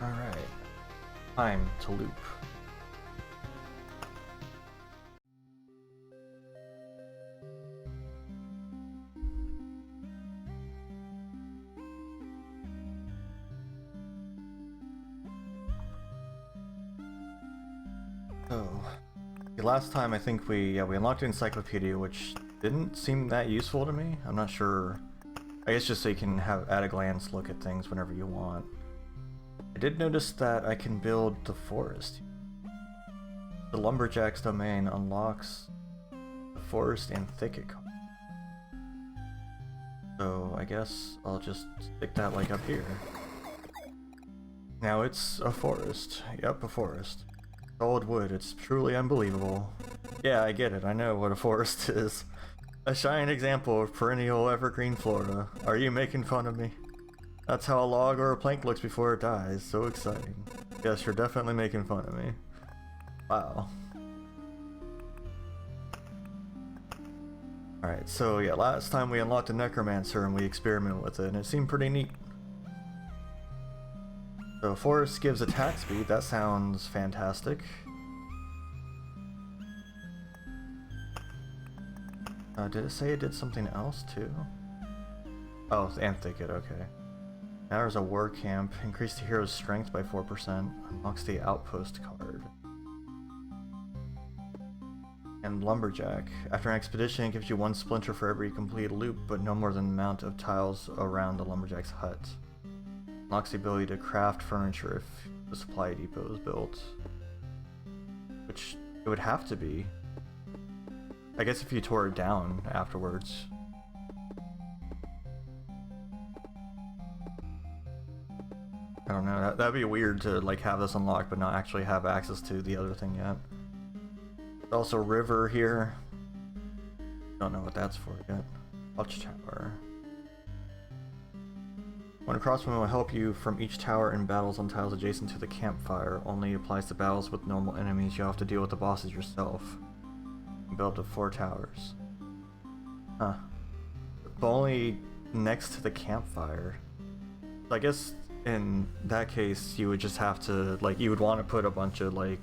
Alright, time to loop. So, the last time I think we unlocked the encyclopedia, which didn't seem that useful to me. I'm not sure. I guess just so you can have at a glance look at things whenever you want. I did notice that I can build the forest. The Lumberjack's domain unlocks the forest and thicket. So I guess I'll just stick that like up here. Now it's a forest. Yep, a forest. Solid wood, it's truly unbelievable. Yeah, I get it, I know what a forest is. A shining example of perennial evergreen flora. Are you making fun of me? That's how a log or a plank looks before it dies. So exciting. Yes, you're definitely making fun of me. Wow. Alright, so yeah, last time we unlocked a necromancer and we experimented with it, and it seemed pretty neat. So forest gives attack speed, that sounds fantastic. Did it say it did something else too? Oh, and thicket, okay. Now there's a war camp. Increase the hero's strength by 4%. Unlocks the outpost card. And lumberjack. After an expedition, it gives you 1 splinter for every complete loop, but no more than the amount of tiles around the lumberjack's hut. Unlocks the ability to craft furniture if the supply depot is built. Which it would have to be. I guess if you tore it down afterwards. I don't know, that'd be weird to like have this unlocked but not actually have access to the other thing yet. There's also river here. Don't know what that's for yet. Watchtower. When a crossbow will help you from each tower in battles on tiles adjacent to the campfire. Only applies to battles with normal enemies. You'll have to deal with the bosses yourself. Build up 4 towers. Huh. But only next to the campfire. So I guess in that case you would just have to, like, you would want to put a bunch of, like,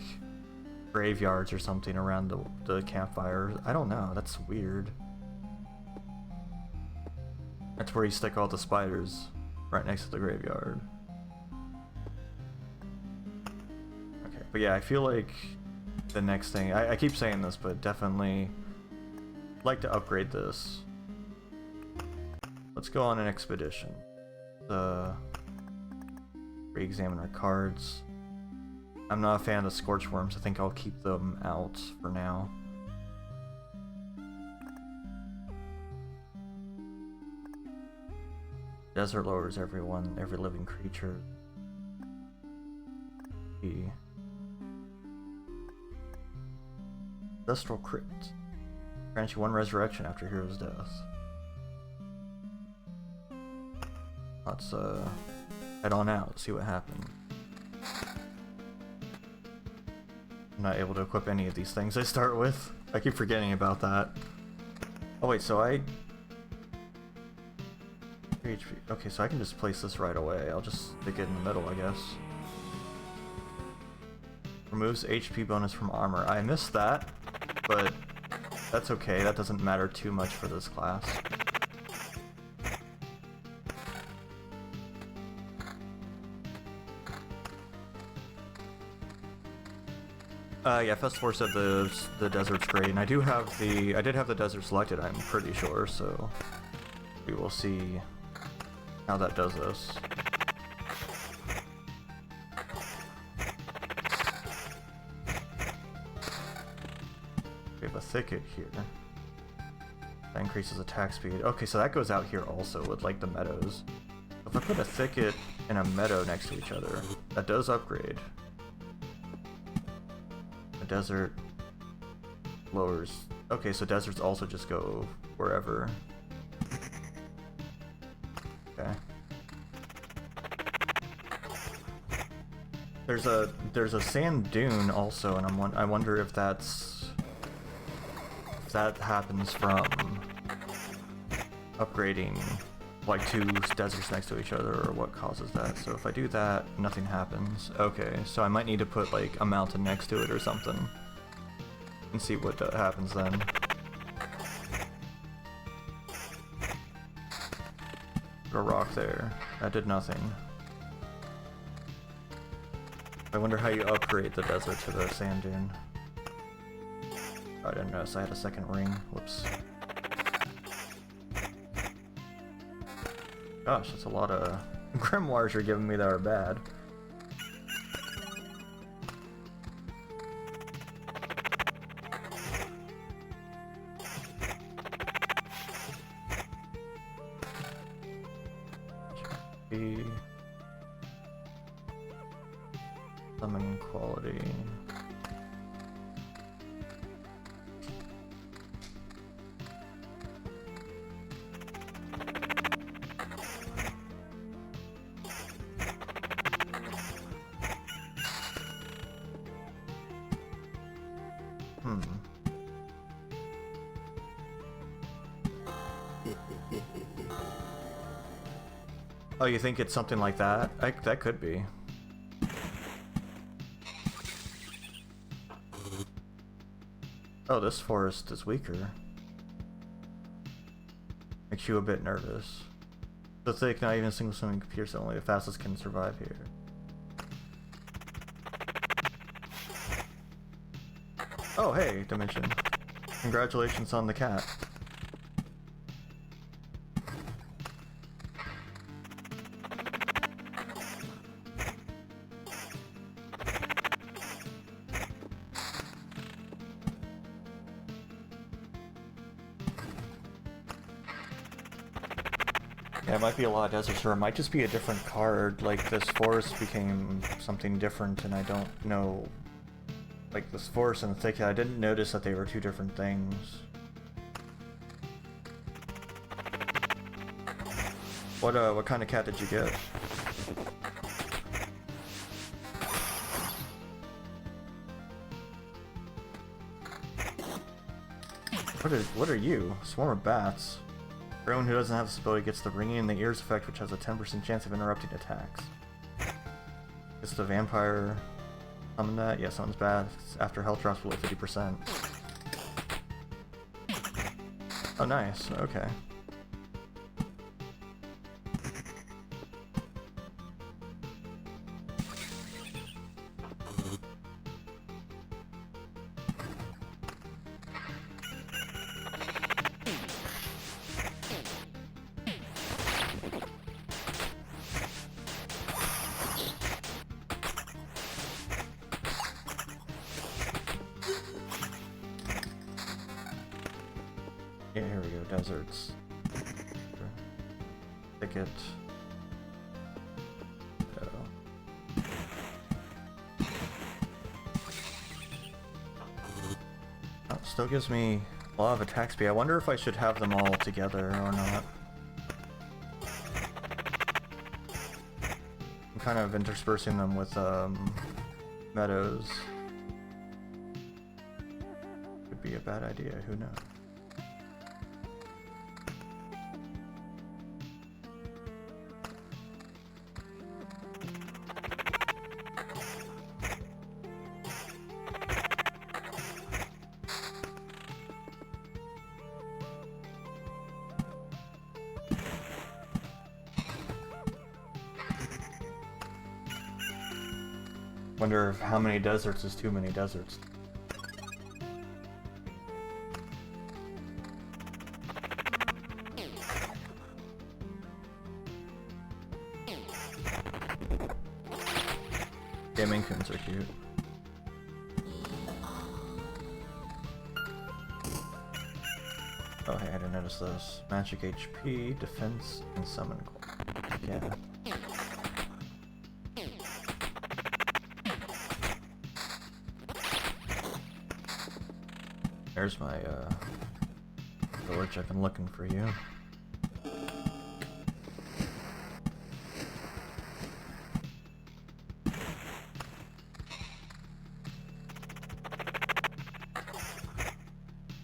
graveyards or something around the campfire. I don't know, that's weird. That's where you stick all the spiders, right next to the graveyard. Okay, but yeah, I feel like the next thing, I keep saying this, but definitely like to upgrade this. Let's go on an expedition. Re-examine our cards. I'm not a fan of the scorch worms. I think I'll keep them out for now. Desert lowers every living creature. Ancestral Crypt. Grants you 1 resurrection after hero's death. Let's head on out, see what happens. I'm not able to equip any of these things I start with. I keep forgetting about that. Oh wait, so 3 HP. Okay, so I can just place this right away. I'll just stick it in the middle, I guess. Removes HP bonus from armor. I missed that, but that's okay. That doesn't matter too much for this class. Yeah, Festor said the desert's great, and I did have the desert selected, I'm pretty sure, so we will see how that does us. We have a thicket here. That increases attack speed. Okay, so that goes out here also with like the meadows. If I put a thicket and a meadow next to each other, that does upgrade. The desert lowers. Okay, so deserts also just go wherever. Okay. There's a sand dune also, and I wonder if that happens from upgrading like two deserts next to each other, or what causes that. So if I do that, nothing happens. Okay, so I might need to put like a mountain next to it or something and see what happens then. Put a rock there. That did nothing. I wonder how you upgrade the desert to the sand dune. Oh, I didn't notice I had a second ring. Whoops. Gosh, that's a lot of grimoires you're giving me that are bad. Be summon quality. Oh, you think it's something like that? That could be. Oh, this forest is weaker. Makes you a bit nervous. So thick, not even a single swimming computer, so only the fastest can survive here. Oh, hey, Dimension. Congratulations on the cat. Yeah, it might be a lot of deserts, or it might just be a different card. Like, this forest became something different, and I don't know. Like, this forest and the thicket, I didn't notice that they were two different things. What kind of cat did you get? What are you? A swarm of bats. Everyone who doesn't have this ability gets the ringing in the ears effect, which has a 10% chance of interrupting attacks. Is the vampire summon that? Yeah, someone's bad. It's after health drops below 50%. Oh, nice. Okay. Yeah, here we go. Deserts. Thicket. Oh, still gives me a lot of attack speed. I wonder if I should have them all together or not. I'm kind of interspersing them with meadows. Could be a bad idea, who knows? Wonder if how many deserts is too many deserts. Yeah, main coons are cute. Oh hey, I didn't notice those. Magic HP, defense, and summon. Yeah. There's my village. I've been looking for you.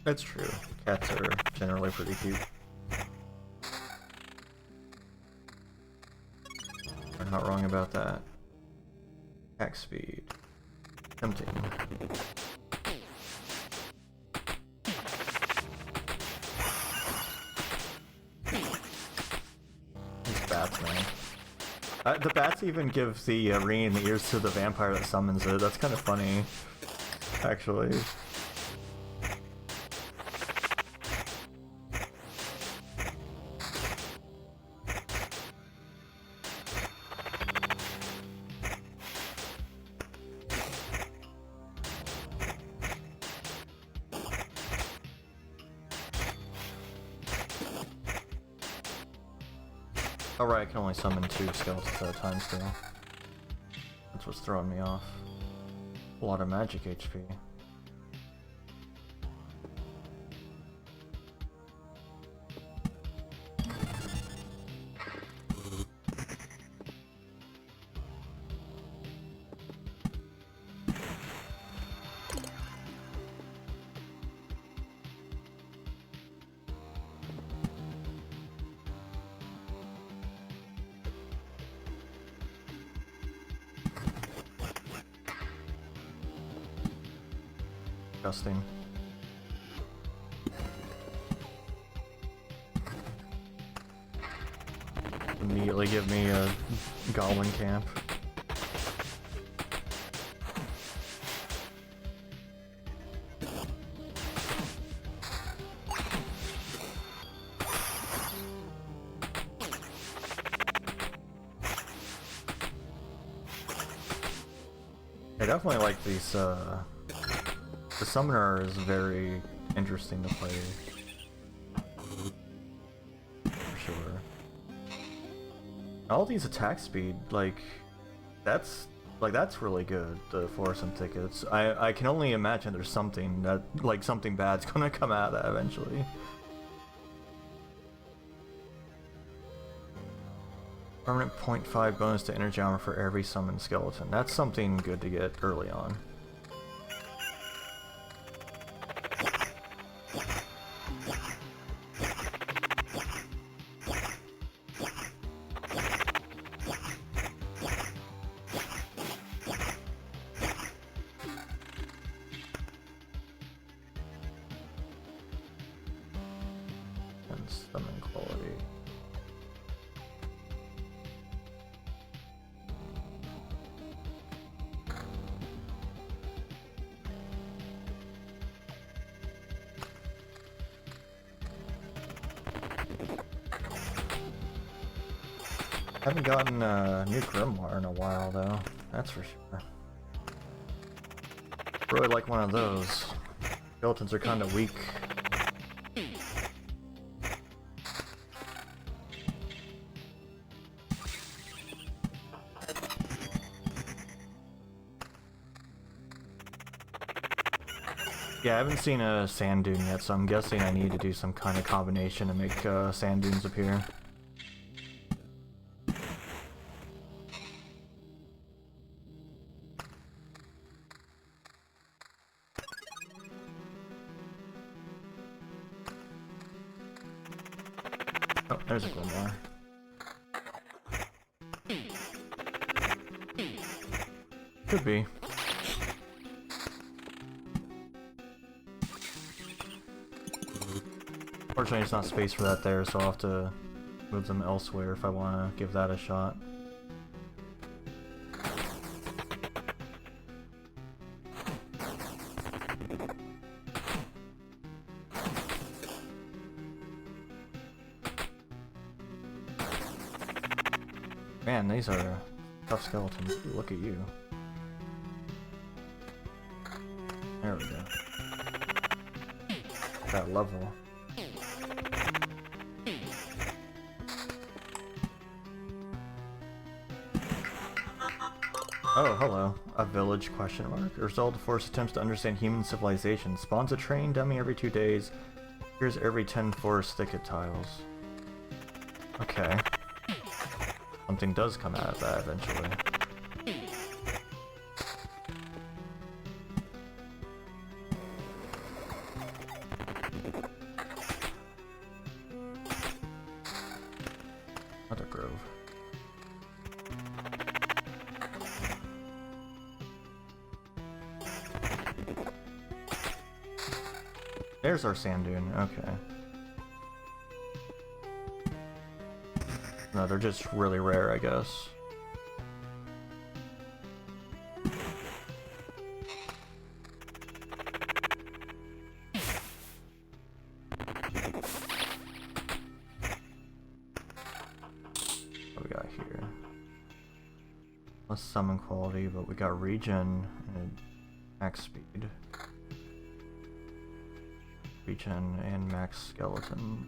That's true. Cats are generally pretty cute. I'm not wrong about that. Attack speed. Tempting. These bats, man. The bats even give the ring in the ears to the vampire that summons it. That's kind of funny, actually. Alright, I can only summon 2 skeletons at a time still. That's what's throwing me off. A lot of magic HP. Disgusting. Immediately give me a goblin camp. I definitely like these, the summoner is very interesting to play. For sure. All these attack speed, that's really good, the fluorescent tickets. I can only imagine there's something that, something bad's gonna come out of that eventually. Permanent 0.5 bonus to energy armor for every summoned skeleton. That's something good to get early on. And summon quality. Haven't gotten a new Grimoire in a while, though. That's for sure. Really like one of those. Skeletons are kind of weak. Yeah, I haven't seen a sand dune yet, so I'm guessing I need to do some kind of combination to make sand dunes appear. Oh, there's a Grimoire. Could be. Fortunately, there's not space for that there, so I'll have to move them elsewhere if I want to give that a shot. Man, these are tough skeletons. Ooh, look at you. There we go. That level. Oh, hello. A village question mark. A result of forced attempts to understand human civilization. Spawns a trained dummy every 2 days. Appears every 10 forest thicket tiles. Okay. Something does come out of that eventually. Another grove. There's our sand dune, okay. No, they're just really rare, I guess. What we got here? Less summon quality, but we got regen and max speed. Regen and max skeleton.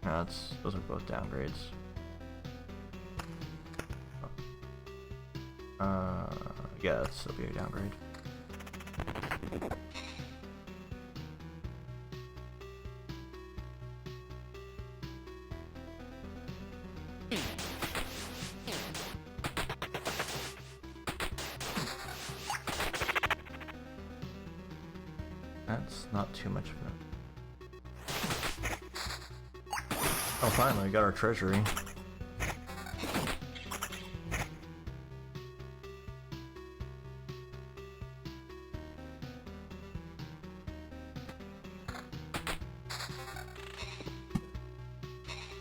No, those are both downgrades. Yeah, that'll be a downgrade. That's not too much of it. Oh, finally, we got our treasury.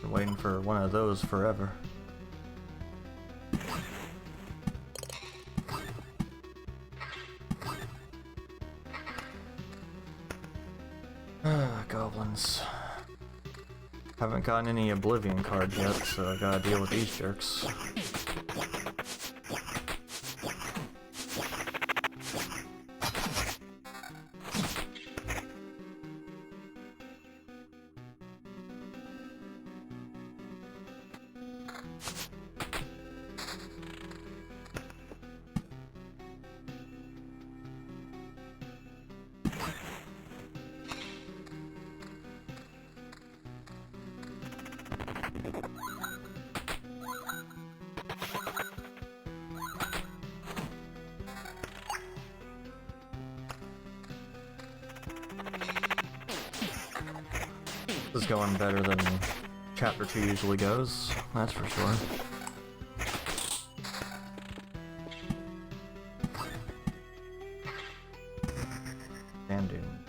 Been waiting for one of those forever. Goblins. Haven't gotten any Oblivion cards yet, so I gotta deal with these jerks. This is going better than Chapter 2 usually goes, that's for sure. Sand dune.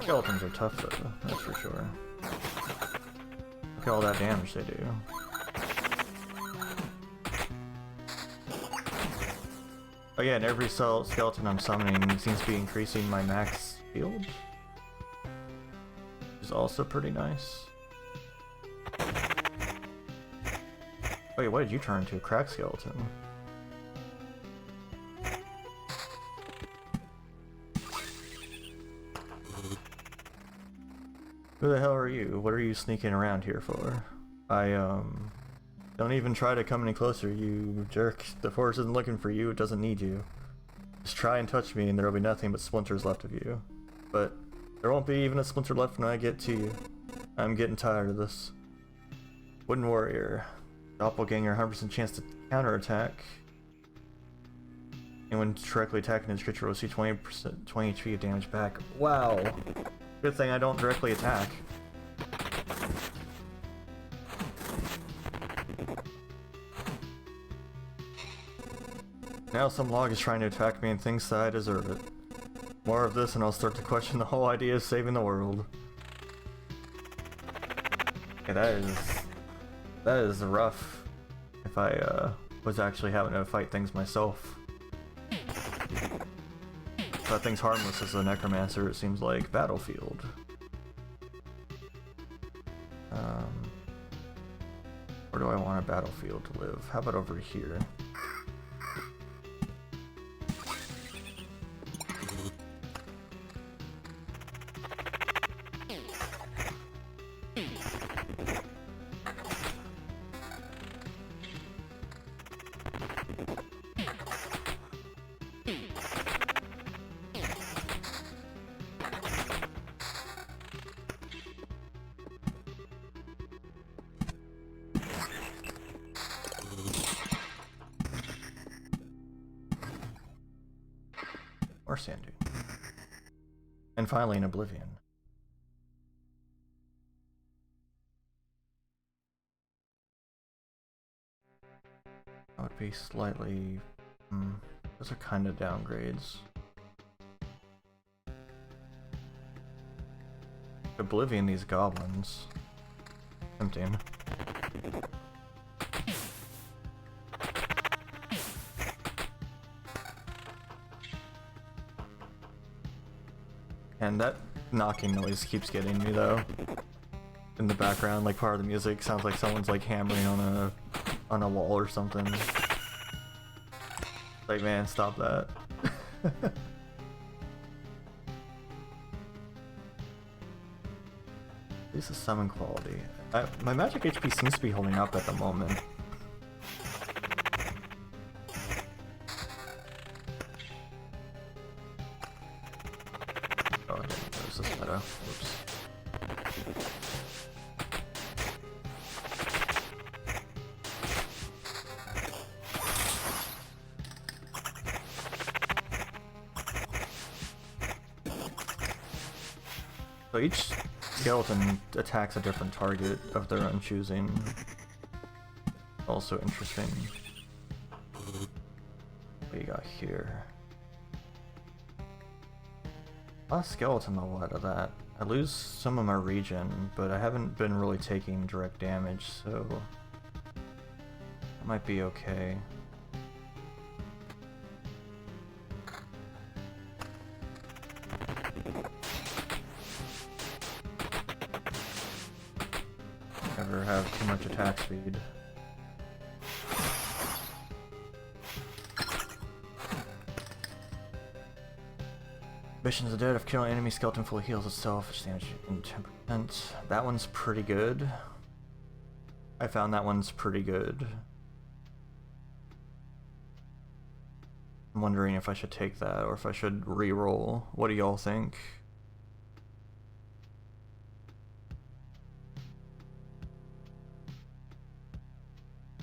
Skeletons are tough though, that's for sure. Look at all that damage they do. Oh yeah, and every skeleton I'm summoning seems to be increasing my max field. Which is also pretty nice. Wait, what did you turn into? A crack skeleton? Who the hell are you? What are you sneaking around here for? Don't even try to come any closer, you jerk. The forest isn't looking for you, it doesn't need you. Just try and touch me and there'll be nothing but splinters left of you. But there won't be even a splinter left when I get to you. I'm getting tired of this. Wooden warrior. Doppelganger, 100% chance to counterattack. And when directly attacking his creature will see 20% 20 HP of damage back. Wow. Good thing I don't directly attack. Now some log is trying to attack me and thinks that I deserve it. More of this and I'll start to question the whole idea of saving the world. Yeah, that is rough if I was actually having to fight things myself. That thing's harmless as a necromancer, it seems like. Battlefield. Where do I want a battlefield to live? How about over here? more sand dune. And finally, an Oblivion. That would be slightly... those are kind of downgrades. Oblivion these goblins. Tempting. And that knocking noise keeps getting me though. In the background, like part of the music sounds like someone's like hammering on a wall or something. Like, man, stop that. This is summon quality. My magic HP seems to be holding up at the moment. Oh, I didn't notice this meta. Whoops. So each skeleton attacks a different target of their own choosing. Also interesting. What do you got here? A lot of skeleton level out of that. I lose some of my regen, but I haven't been really taking direct damage, so that might be okay. Never have too much attack speed. Missions of the Dead. If killing an enemy skeleton fully heals itself, it's damage in 10%. That one's pretty good. I found that one's pretty good. I'm wondering if I should take that or if I should re-roll. What do y'all think?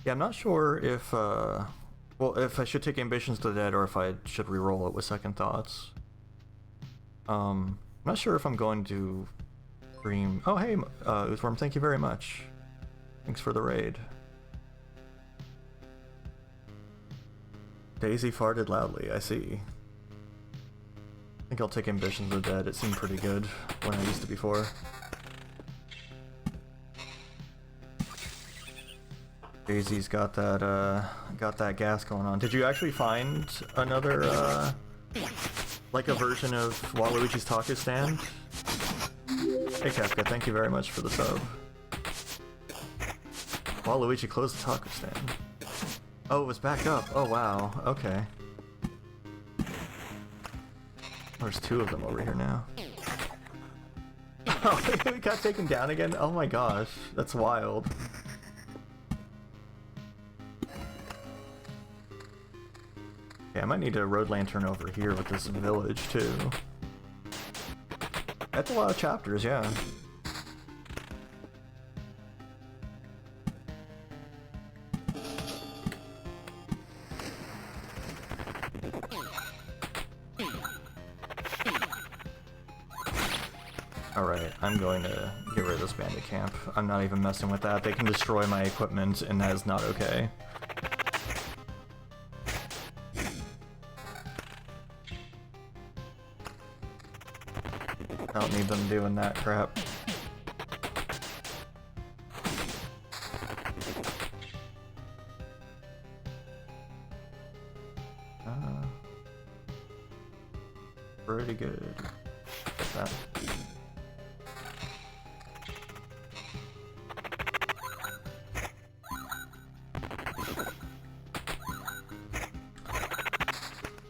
Yeah, I'm not sure if, well, if I should take Ambitions to the Dead or if I should re-roll it with second thoughts. I'm not sure if I'm going to stream... Oh, hey, Oothworm, thank you very much. Thanks for the raid. Daisy farted loudly, I see. I think I'll take Ambitions of the Dead, it seemed pretty good when I used it before. Daisy's got that gas going on. Did you actually find another, like a version of Waluigi's taco stand? Hey Kafka, thank you very much for the sub. Waluigi closed the taco stand. Oh, it was back up. Oh wow, okay. There's two of them over here now. Oh, we got taken down again? Oh my gosh, that's wild. Yeah, I might need a road lantern over here with this village, too. That's a lot of chapters, yeah. Alright, I'm going to get rid of this bandit camp. I'm not even messing with that. They can destroy my equipment, and that is not okay. I don't need them doing that crap. Pretty good. Get that.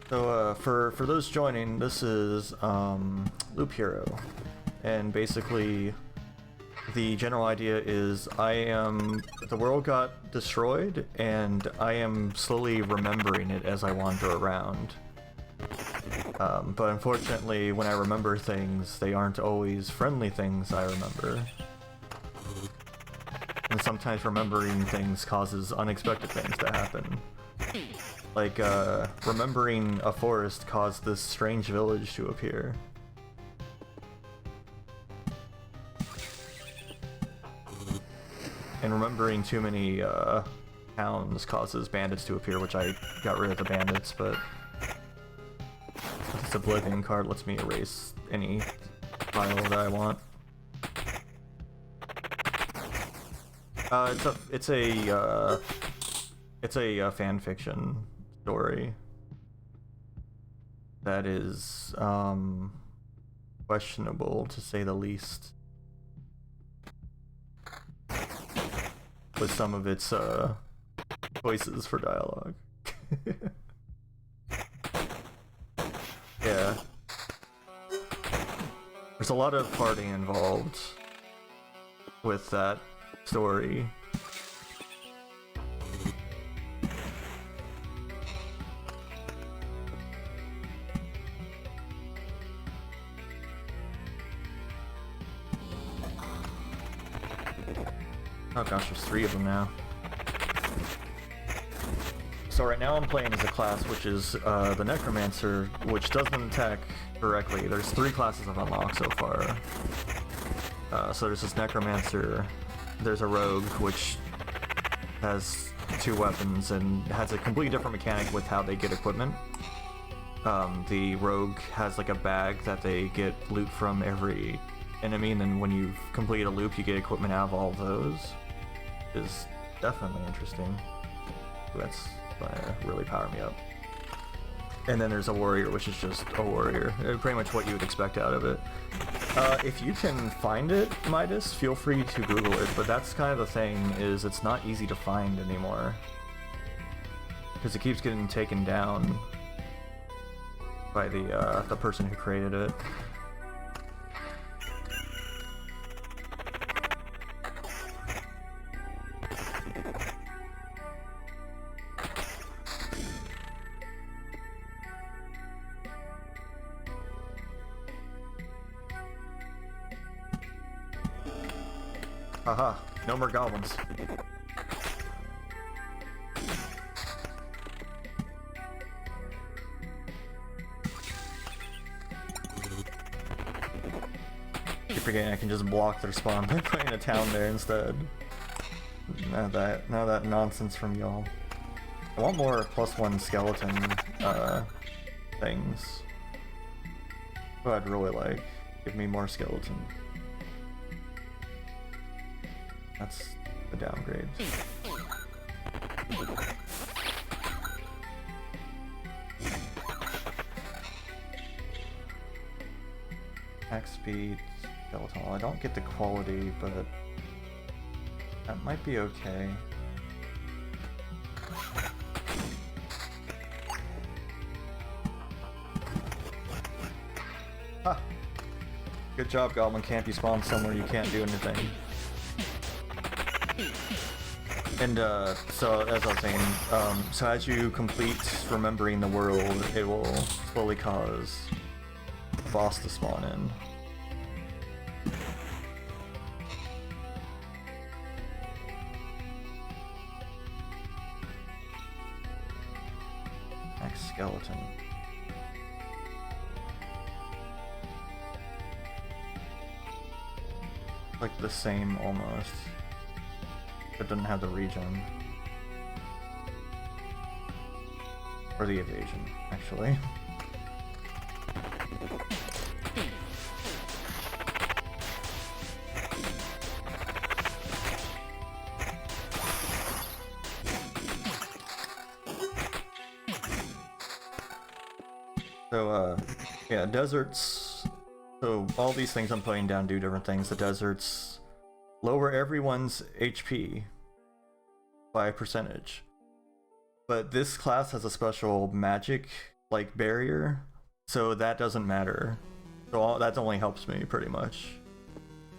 So for those joining, this is Loop Hero, and basically the general idea is the world got destroyed and I am slowly remembering it as I wander around. But unfortunately, when I remember things, they aren't always friendly things I remember. And sometimes remembering things causes unexpected things to happen. Like, remembering a forest caused this strange village to appear. And remembering too many, towns causes bandits to appear, which I got rid of the bandits, but this Oblivion card lets me erase any file that I want. It's a fan fiction story that is questionable to say the least, with some of its choices for dialogue. Yeah. There's a lot of partying involved with that story. Oh gosh, there's 3 of them now. So right now I'm playing as a class which is the Necromancer, which doesn't attack directly. There's 3 classes I've unlocked so far. So there's this Necromancer, there's a Rogue, which has 2 weapons and has a completely different mechanic with how they get equipment. The Rogue has like a bag that they get loot from every enemy, and then when you've completed a loop, you get equipment out of all of those. Is definitely interesting. That's really power me up. And then there's a Warrior, which is just a Warrior. Pretty much what you would expect out of it. If you can find it, Midas, feel free to Google it, but that's kind of the thing, is it's not easy to find anymore. Because it keeps getting taken down by the person who created it. Haha, no more goblins. Keep forgetting I can just block their spawn by putting a town there instead. Now that nonsense from y'all. I want more +1 skeleton things. Oh, I'd really like. Give me more skeleton. That's the downgrade. Attack speed, skeleton. Well, I don't get the quality, but that might be okay. Ha! Good job, Goblin Camp. You spawned somewhere you can't do anything. And so as I was saying, so as you complete remembering the world, it will slowly cause a boss to spawn in. Next skeleton. Like the same almost. It doesn't have the regen. Or the evasion, actually. So, yeah, deserts. So, all these things I'm putting down do different things. The deserts lower everyone's HP by a percentage. But this class has a special magic, like, barrier, so that doesn't matter. So that only helps me, pretty much.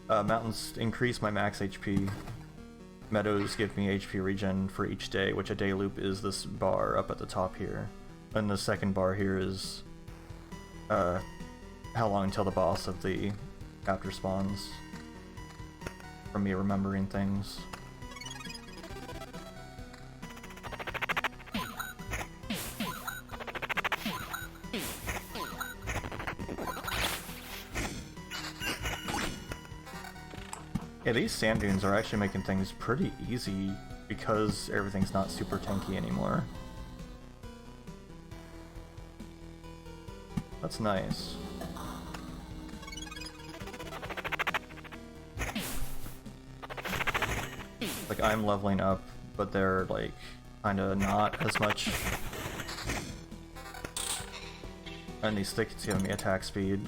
Mountains increase my max HP. Meadows give me HP regen for each day, which a day loop is this bar up at the top here. And the second bar here is how long until the boss of the chapter spawns. From me remembering things. Yeah, these sand dunes are actually making things pretty easy because everything's not super tanky anymore. That's nice. Like, I'm leveling up, but they're, like, kinda not as much. And these sticks giving me attack speed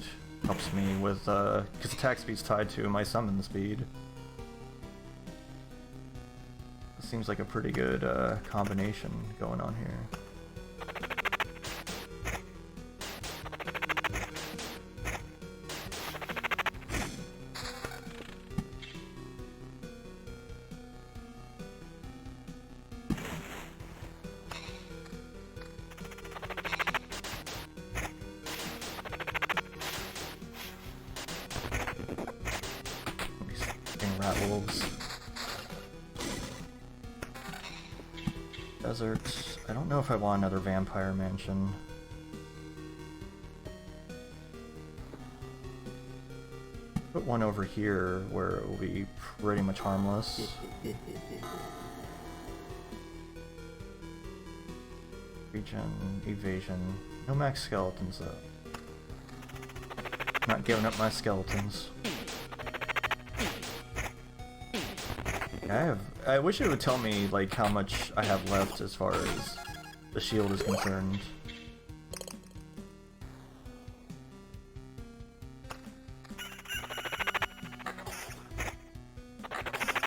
helps me with, because attack speed's tied to my summon speed. This seems like a pretty good, combination going on here. Rat wolves. Desert. I don't know if I want another vampire mansion. Put one over here where it will be pretty much harmless. Regen, evasion. No max skeletons though. Not giving up my skeletons. I wish it would tell me, like, how much I have left as far as the shield is concerned.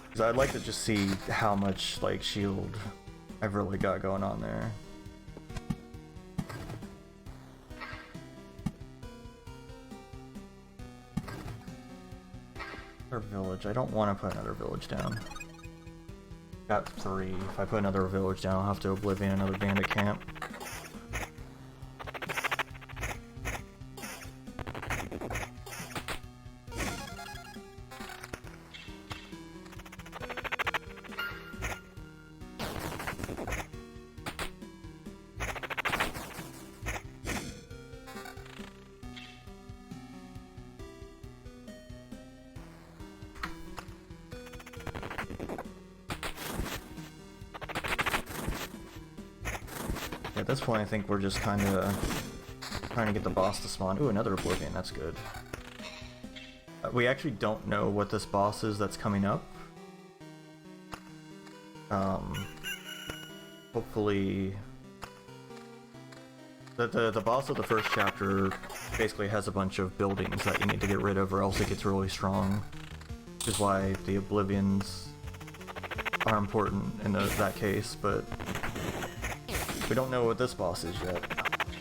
Because I'd like to just see how much, like, shield I've really got going on there. Another village. I don't want to put another village down. Got 3. If I put another village down, I'll have to Oblivion another bandit camp. At this point, I think we're just kind of trying to get the boss to spawn. Ooh, another Oblivion, that's good. We actually don't know what this boss is that's coming up. Hopefully... The boss of the first chapter basically has a bunch of buildings that you need to get rid of or else it gets really strong. Which is why the Oblivions are important in that case, but... we don't know what this boss is yet,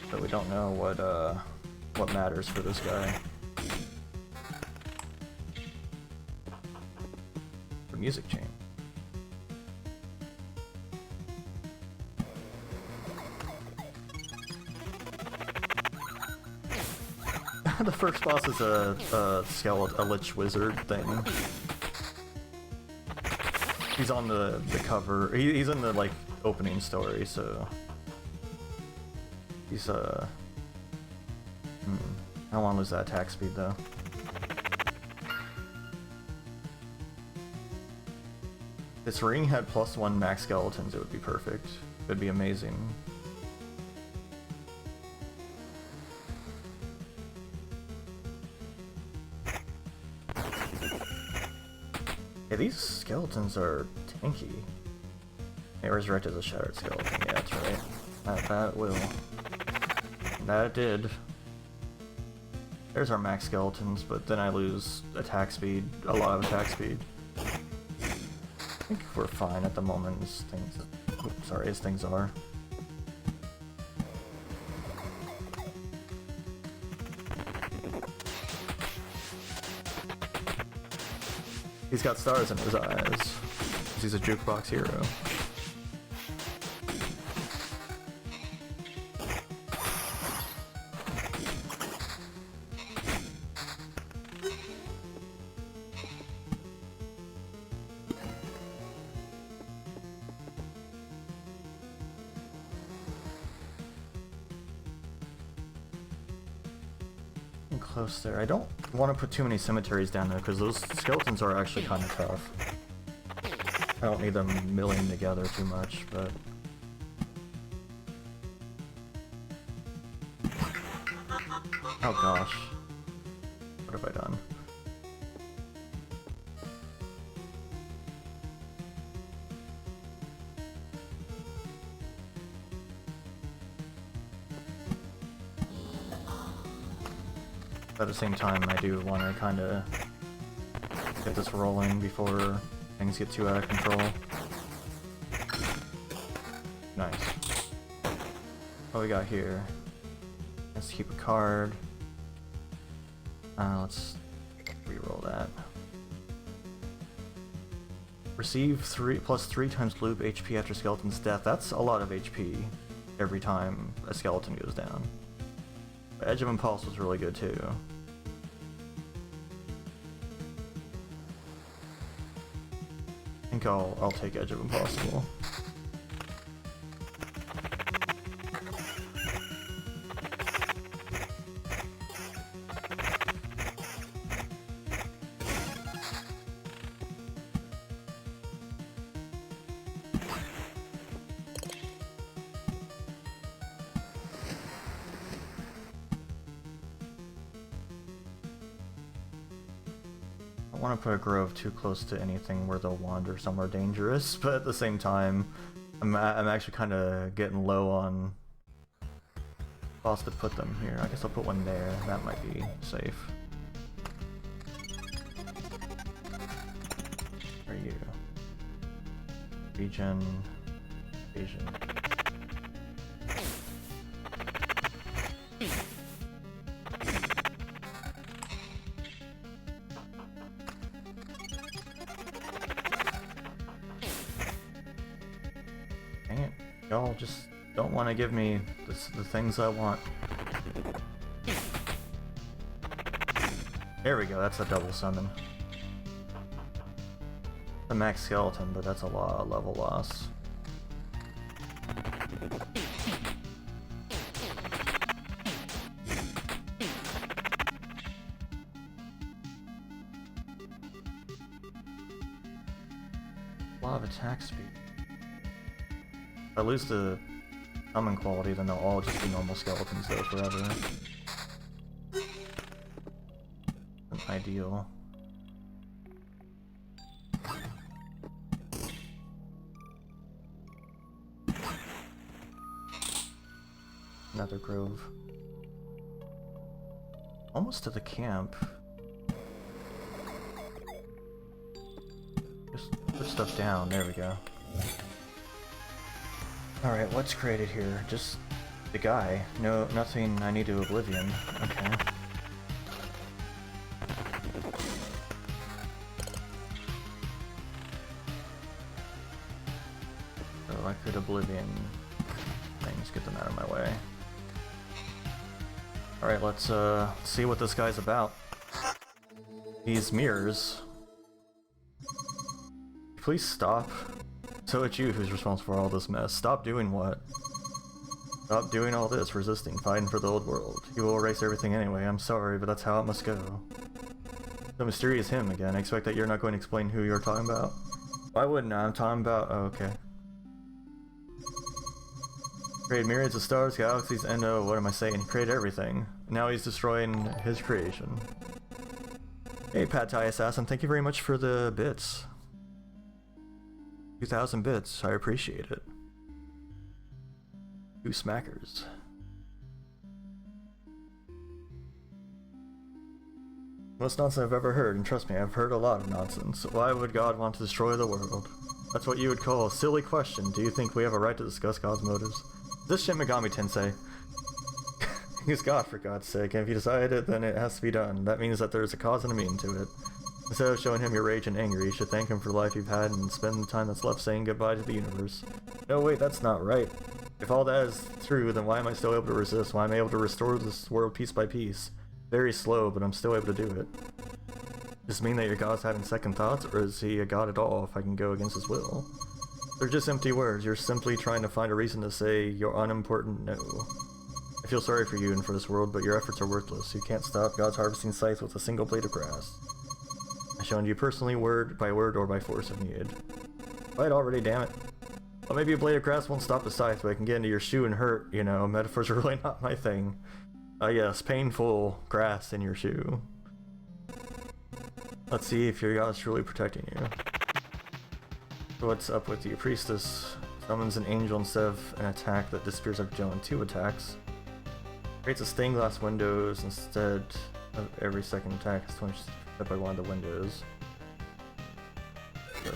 so we don't know what matters for this guy. The music chain. The first boss is a skeleton, a lich wizard thing. He's on the cover. He's in the like opening story, so. He's, I don't want to lose that attack speed, though. If this ring had +1 max skeletons, it would be perfect. It would be amazing. Yeah, these skeletons are tanky. Hey, resurrected a shattered skeleton. Yeah, that's right. That will. That it did. There's our max skeletons, but then I lose attack speed, a lot of attack speed. I think we're fine at the moment as things are. He's got stars in his eyes. He's a jukebox hero. getting close there. I don't want to put too many cemeteries down there because those skeletons are actually kind of tough. I don't need them milling together too much, but... Oh gosh. What have I done? At the same time, I do want to kind of get this rolling before things get too out of control. Nice. What we got here? Let's keep a card. Let's reroll that. Receive +3 times loop HP after skeleton's death. That's a lot of HP every time a skeleton goes down. Edge of Impulse was really good too. I think I'll take Edge of Impossible. I don't want to put a grove too close to anything where they'll wander somewhere dangerous, but at the same time, I'm actually kind of getting low on spots to put them here. I guess I'll put one there. That might be safe. Where are you? Region. Asian. Y'all just don't want to give me the things I want. There we go, that's a double summon. The max skeleton, but that's a lot of level loss. A lot of attack speed. If I lose the summon quality, then they'll all just be normal skeletons though forever. Isn't ideal. Another grove. Almost to the camp. Just put stuff down, there we go. Alright, what's created here? Just the guy. No, nothing I need to Oblivion. Okay. So I could Oblivion things, get them out of my way. Alright, let's see what this guy's about. These mirrors. Please stop. So it's you who's responsible for all this mess. Stop doing what? Stop doing all this, resisting, fighting for the old world. You will erase everything anyway, I'm sorry, but that's how it must go. The mysterious him again. I expect that you're not going to explain who you're talking about. Why wouldn't I? I'm talking about... Oh, okay. Created myriads of stars, galaxies, and oh, what am I saying? He created everything. Now he's destroying his creation. Hey, Pad Thai Assassin, thank you very much for the bits. 2,000 bits, I appreciate it. 2 smackers. Most nonsense I've ever heard, and trust me, I've heard a lot of nonsense. Why would God want to destroy the world? That's what you would call a silly question. Do you think we have a right to discuss God's motives? This Shin Megami Tensei. He's God, for God's sake, and if you decide it, then it has to be done. That means that there's a cause and a meaning to it. Instead of showing him your rage and anger, you should thank him for the life you've had and spend the time that's left saying goodbye to the universe. No, wait, that's not right. If all that is true, then why am I still able to resist? Why am I able to restore this world piece by piece? Very slow, but I'm still able to do it. Does this mean that your god's having second thoughts, or is he a god at all if I can go against his will? They're just empty words. You're simply trying to find a reason to say your unimportant no. feel sorry for you and for this world, but your efforts are worthless. You can't stop God's harvesting scythe with a single blade of grass. I've shown you personally, word by word or by force if needed. Fight already, damn it. Well, maybe a blade of grass won't stop the scythe, but I can get into your shoe and hurt, you know. Metaphors are really not my thing. Yes, painful grass in your shoe. Let's see if your God is truly protecting you. So what's up with you? Priestess summons an angel instead of an attack that disappears after dealing 2 attacks. Creates a stained glass windows instead of every second attack is 20 by one of the windows. So.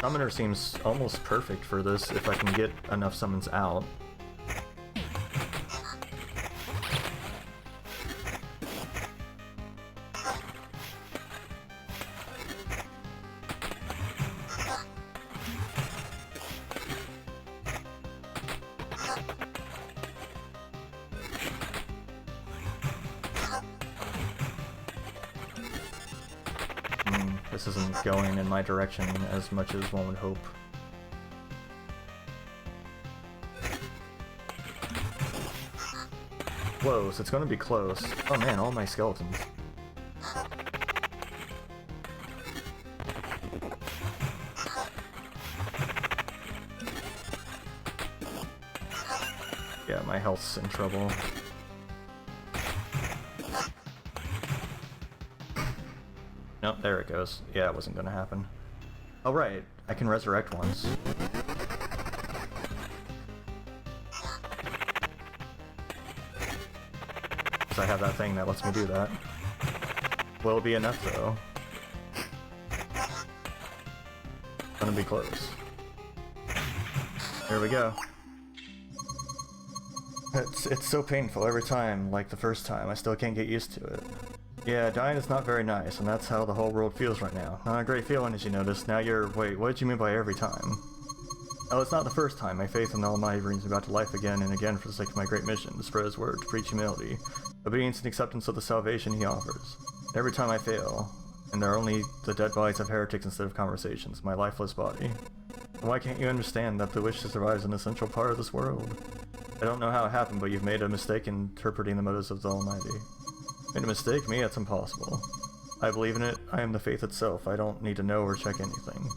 Summoner seems almost perfect for this if I can get enough summons out. This isn't going in my direction as much as one would hope. Whoa, so it's gonna be close. Oh man, all my skeletons. Yeah, my health's in trouble. Nope, there it goes. Yeah, it wasn't gonna happen. Oh right, I can resurrect ones. So I have that thing that lets me do that. Will it be enough though? It's gonna be close. There we go. It's so painful every time, like the first time. I still can't get used to it. Yeah, dying is not very nice, and that's how the whole world feels right now. Not a great feeling, as you notice. Now you're... Wait, what did you mean by every time? Oh, it's not the first time. My faith in the Almighty brings me back to life again and again for the sake of my great mission, to spread His word, to preach humility, obedience and acceptance of the salvation He offers. Every time I fail, and there are only the dead bodies of heretics instead of conversations, my lifeless body. Why can't you understand that the wish to survive is an essential part of this world? I don't know how it happened, but you've made a mistake interpreting the motives of the Almighty. Made a mistake? Me? That's impossible. I believe in it. I am the faith itself. I don't need to know or check anything.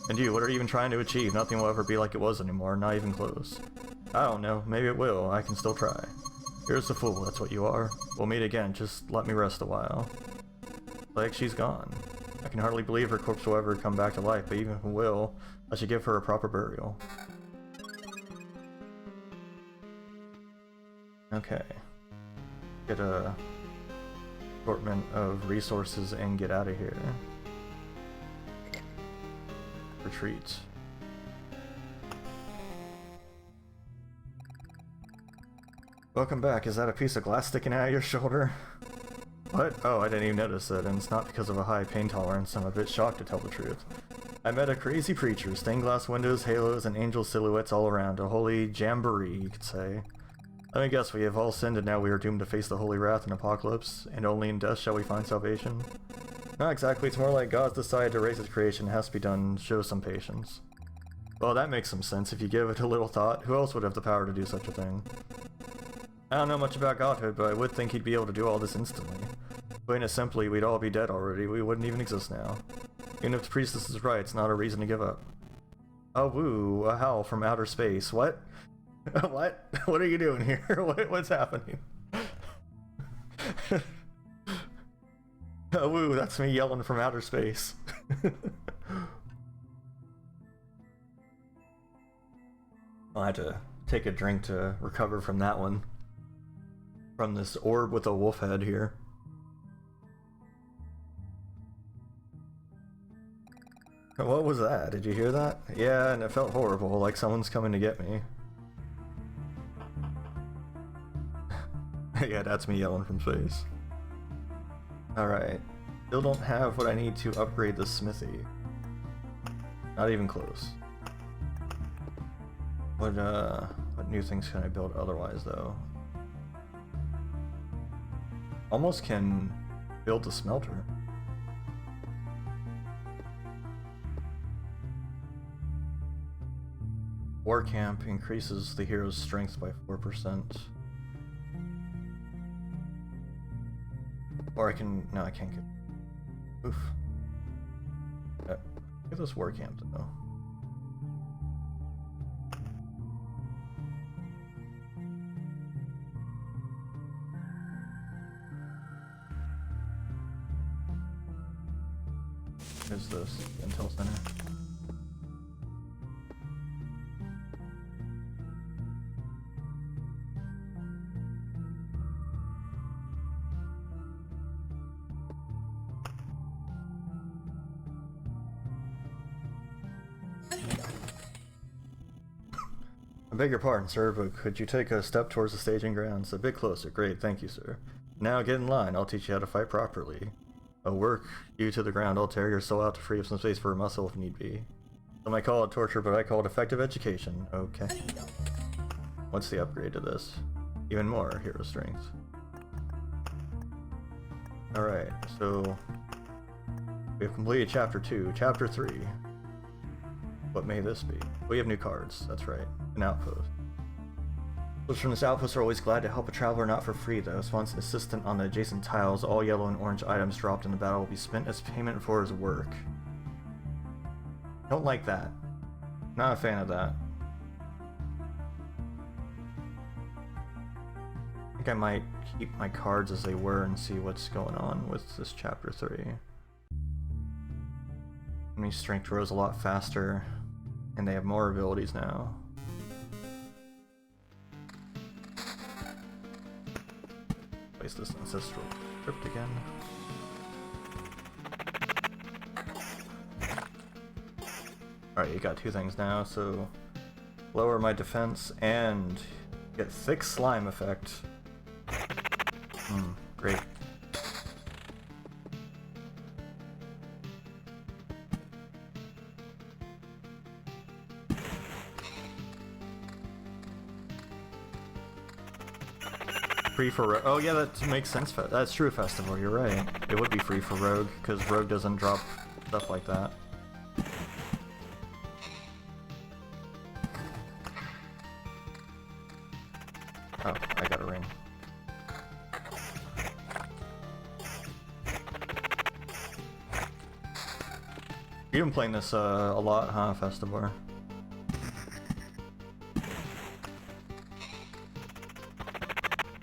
And you, what are you even trying to achieve? Nothing will ever be like it was anymore, not even close. I don't know. Maybe it will. I can still try. Here's the fool, that's what you are. We'll meet again, just let me rest a while. Like she's gone. I can hardly believe her corpse will ever come back to life, but even if it will, I should give her a proper burial. Okay. Get a assortment of resources and get out of here. Retreat. Welcome back. Is that a piece of glass sticking out of your shoulder? What? Oh, I didn't even notice it, and it's not because of a high pain tolerance. I'm a bit shocked to tell the truth. I met a crazy preacher, stained glass windows, halos, and angel silhouettes all around. A holy jamboree, you could say. Let me guess, we have all sinned and now we are doomed to face the holy wrath and apocalypse, and only in death shall we find salvation? Not exactly, it's more like God's decided to raise His creation, it has to be done, show some patience. Well, that makes some sense if you give it a little thought. Who else would have the power to do such a thing? I don't know much about Godhood, but I would think He'd be able to do all this instantly. Putting it simply, we'd all be dead already, we wouldn't even exist now. Even if the priestess is right, it's not a reason to give up. A woo, a howl from outer space. What? What? What are you doing here? What's happening? Oh, woo, that's me yelling from outer space. I'll have to take a drink to recover from that one. From this orb with a wolf head here. What was that? Did you hear that? Yeah, and it felt horrible, like someone's coming to get me. Yeah, that's me yelling from space. Alright. Still don't have what I need to upgrade the smithy. Not even close. What new things can I build otherwise, though? Almost can build the smelter. War Camp increases the hero's strength by 4%. Or I can... no, I can't get... oof. Get this War Camp though. What is this? Intel Center. I beg your pardon, sir, but could you take a step towards the staging grounds? A bit closer. Great, thank you, sir. Now get in line. I'll teach you how to fight properly. I'll work you to the ground. I'll tear your soul out to free up some space for a muscle if need be. Some might call it torture, but I call it effective education. Okay. What's the upgrade to this? Even more hero strength. Alright, so... we have completed Chapter 2. Chapter 3. What may this be? We have new cards, that's right. An outpost. Those from this outpost are always glad to help a traveler, not for free though. Once an assistant on the adjacent tiles, all yellow and orange items dropped in the battle will be spent as payment for his work. Don't like that. Not a fan of that. I think I might keep my cards as they were and see what's going on with this Chapter 3. Enemy strength grows a lot faster, and they have more abilities now. Place this ancestral crypt again. Alright, you got two things now, so lower my defense and get thick slime effect. Great. Free for Rogue. Oh yeah, that makes sense. That's true, Festival. You're right. It would be free for Rogue because Rogue doesn't drop stuff like that. Oh, I got a ring. You've been playing this a lot, huh, Festival?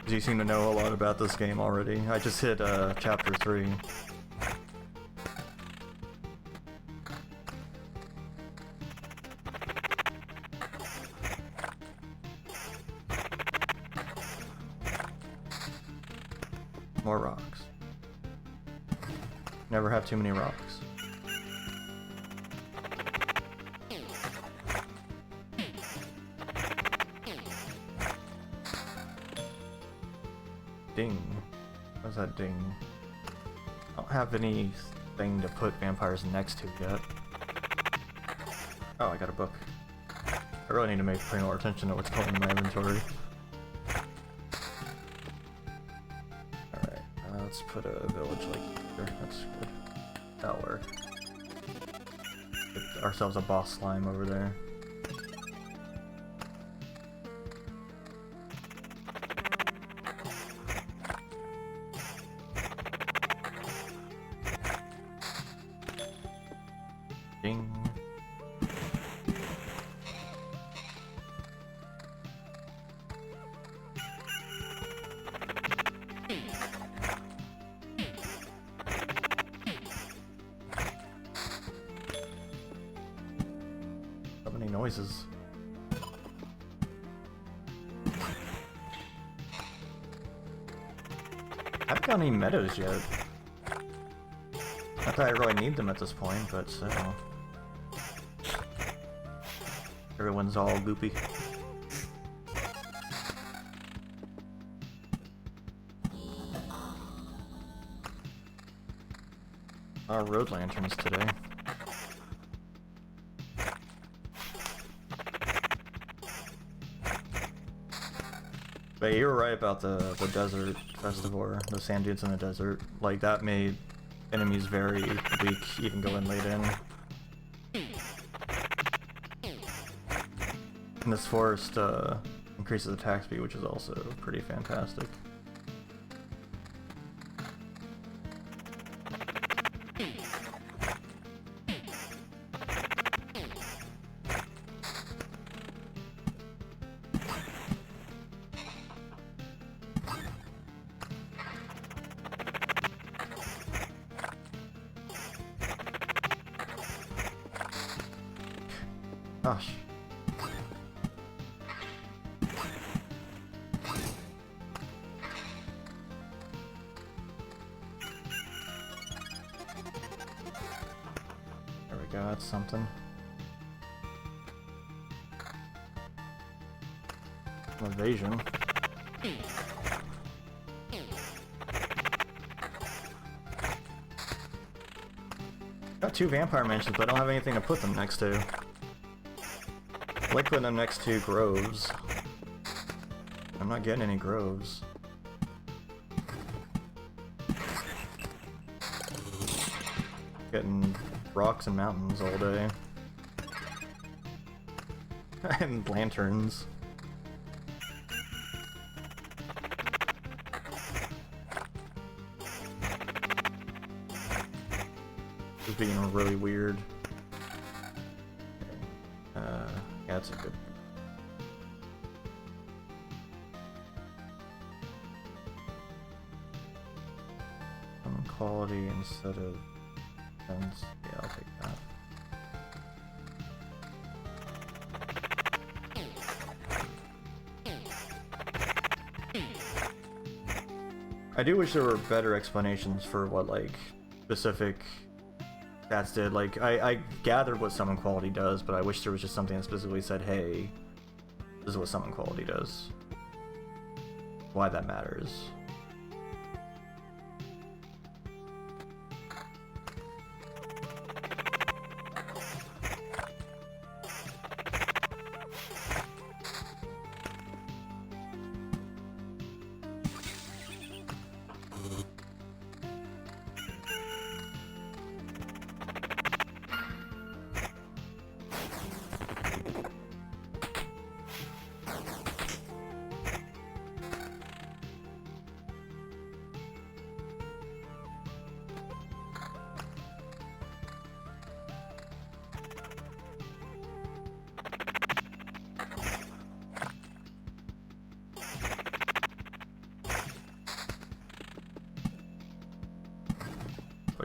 You seem to know a lot about this game already. I just hit Chapter 3. More rocks. Never have too many rocks. Ding. What's that ding? I don't have anything to put vampires next to yet. Oh, I got a book. I really need to pay more attention to what's going in my inventory. Alright, let's put a village like here. That's good. That'll work. Get ourselves a boss slime over there. Ding. So many noises. I haven't got any meadows yet. Not that I really need them at this point, but still. Everyone's all loopy. Our road lanterns today. But you were right about the desert festival, the sand dunes in the desert. Like, that made enemies very weak, even going late in. And this forest increases attack speed, which is also pretty fantastic. Gosh. There we go, that's something. Evasion. Got 2 vampire mansions, but I don't have anything to put them next to. I like putting them next to groves. I'm not getting any groves. Getting rocks and mountains all day. And lanterns. This is being really weird. Yeah, that's a good. Quality instead of defense. Yeah, I'll take that. I do wish there were better explanations for what, like, specific stats did. Like, I gathered what summon quality does, but I wish there was just something that specifically said, hey, this is what summon quality does. Why that matters.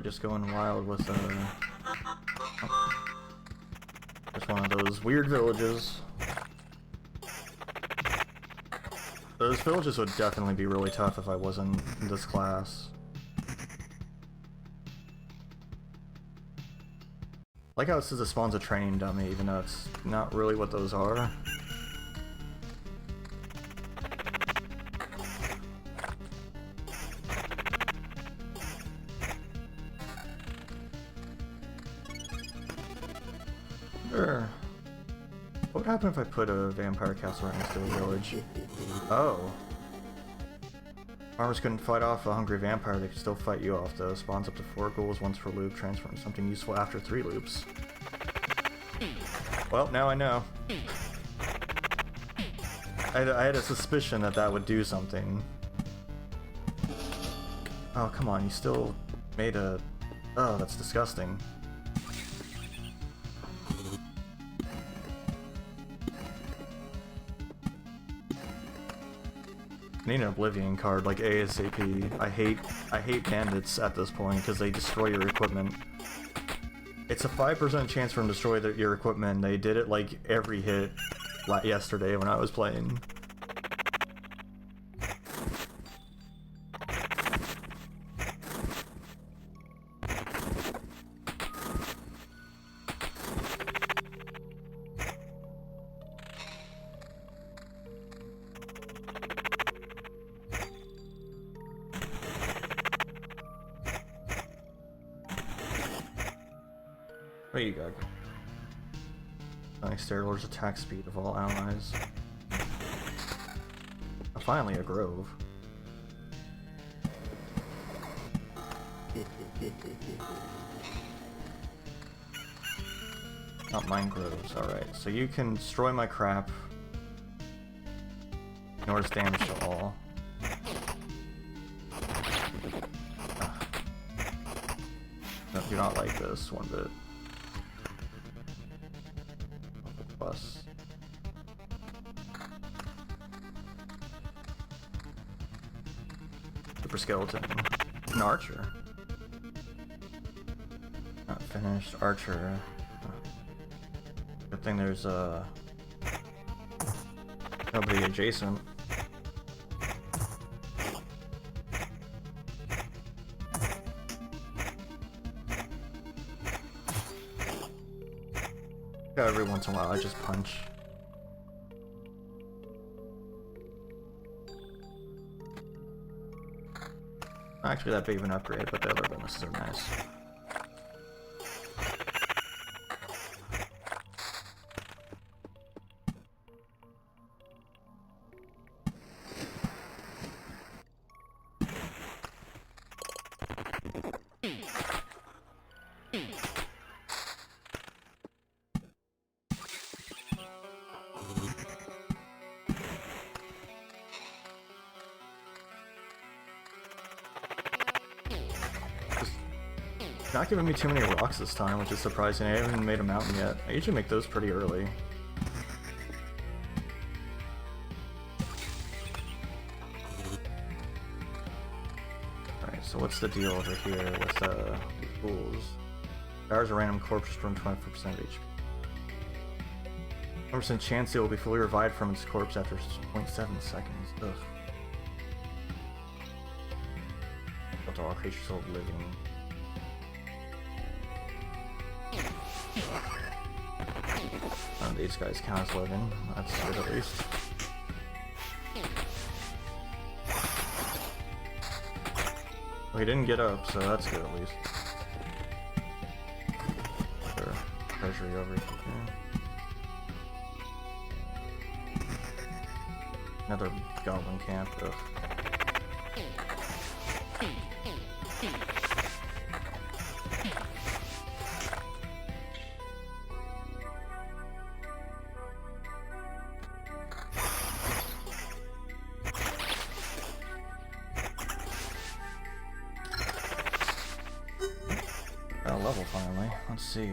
Just going wild with just one of those weird villages. Those villages would definitely be really tough if I wasn't in this class. Like how it says it spawns a training dummy, even though it's not really what those are. What would happen if I put a vampire castle right next to a village? Oh. Farmers couldn't fight off a hungry vampire, they could still fight you off though. Spawns up to 4 ghouls once per loop, transferring something useful after 3 loops. Well, now I know. I had a suspicion that that would do something. Oh, come on, you still made a... Oh, that's disgusting. I need an Oblivion card, like ASAP. I hate bandits at this point because they destroy your equipment. It's a 5% chance for them to destroy your equipment. They did it like every hit yesterday when I was playing. There you go. Stair lowers attack speed of all allies. Finally, a grove. Not mine groves. Alright, so you can destroy my crap Ignores damage to all. I do not like this one bit. Plus. Super skeleton. An archer. Not finished. Archer. Good thing there's nobody adjacent. Every once in a while I just punch. Not actually that big of an upgrade, but the other bonuses are nice. Not giving me too many rocks this time, which is surprising. I haven't even made a mountain yet. I usually make those pretty early. Alright, so what's the deal over here with the fools? Powers a random corpse from 24% HP. 1% chance it will be fully revived from its corpse after 0.7 seconds. Ugh. Built all creatures still living. None of these guys count as living. That's good at least. Well, he didn't get up, so that's good at least. Sure. Treasury over here. Another goblin camp. Ugh. Level finally. Let's see.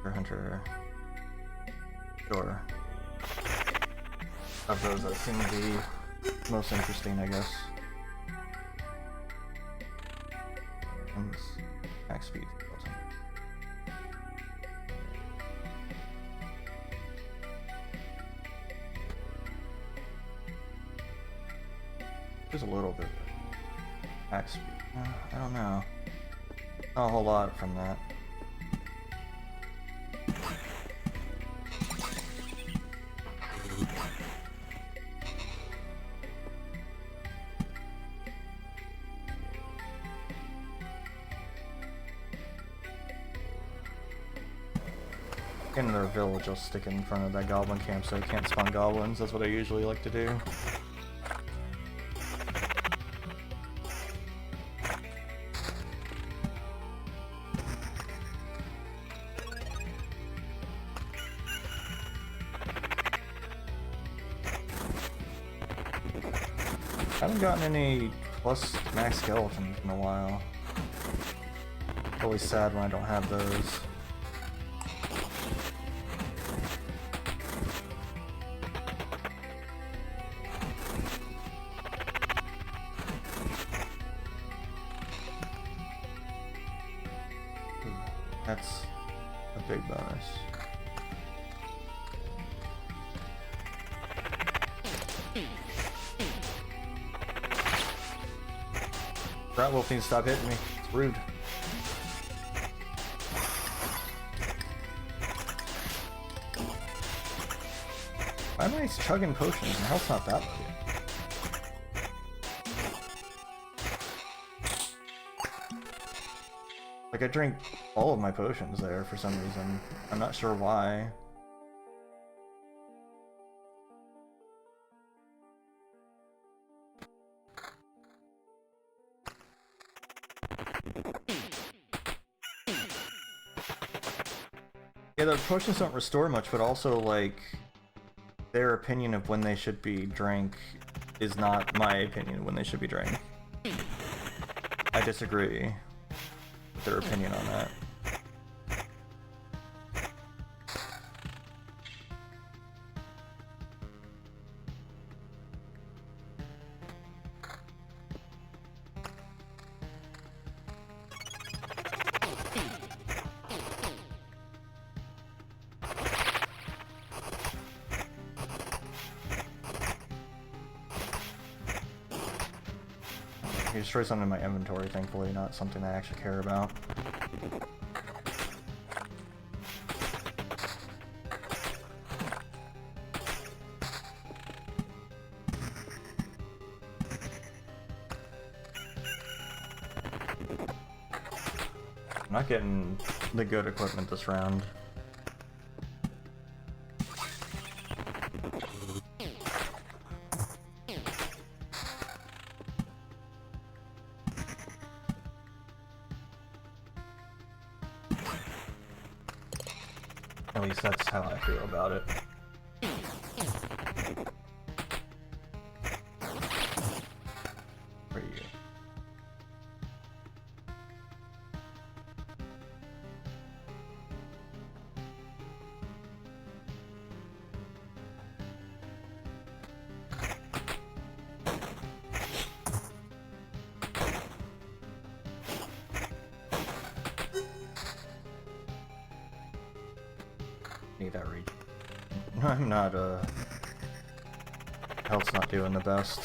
Hunter. Sure. Of those that seem to be most interesting, I guess. And max speed. Just a little bit. Max speed. I don't know. Not a whole lot from that. In their village, I'll stick it in front of that goblin camp so it can't spawn goblins. That's what I usually like to do. I haven't gotten any plus max skeletons in a while. Always sad when I don't have those. That's a big bonus. Rat Wolf needs to stop hitting me. It's rude. Why am I chugging potions? My health's not that low yet. Like, I drank all of my potions there for some reason. I'm not sure why. Yeah, the potions don't restore much, but also, like, their opinion of when they should be drank is not my opinion when they should be drank. I disagree with their opinion on that. He destroyed something in my inventory, thankfully, not something I actually care about. I'm not getting the good equipment this round. At least that's how I feel about it. Where are you? Need that region. I'm not, health's not doing the best.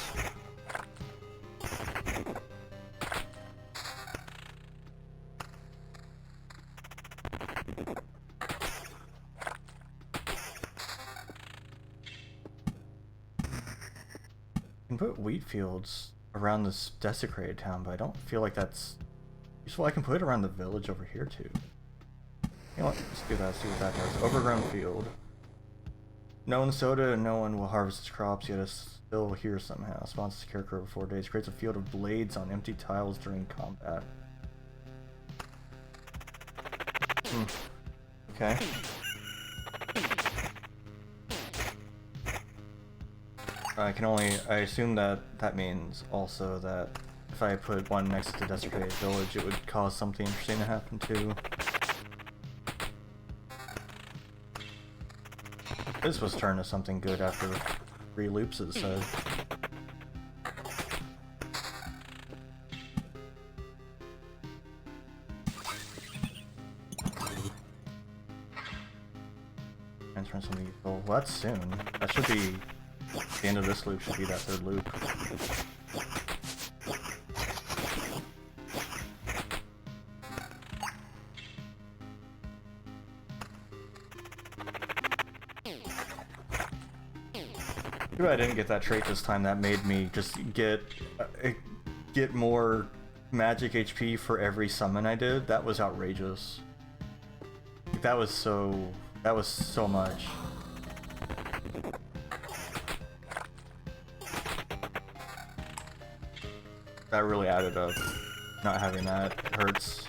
I can put wheat fields around this desecrated town, but I don't feel like that's useful. I can put it around the village over here too. You know what? Let's do that, see what that does. Overgrown field. No one soda and no one will harvest its crops, yet it's still here somehow. Spawns a scarecrow for 4 days. Creates a field of blades on empty tiles during combat. Okay. I assume that that means also that if I put one next to the desecrated village, it would cause something interesting to happen too. This was turned to something good after 3 loops, it said. Transfer something useful. Well, that's soon. That should be... The end of this loop should be that 3rd loop. Too bad I didn't get that trait this time. That made me just get more magic HP for every summon I did. That was outrageous. That was so much. That really added up. Not having that hurts.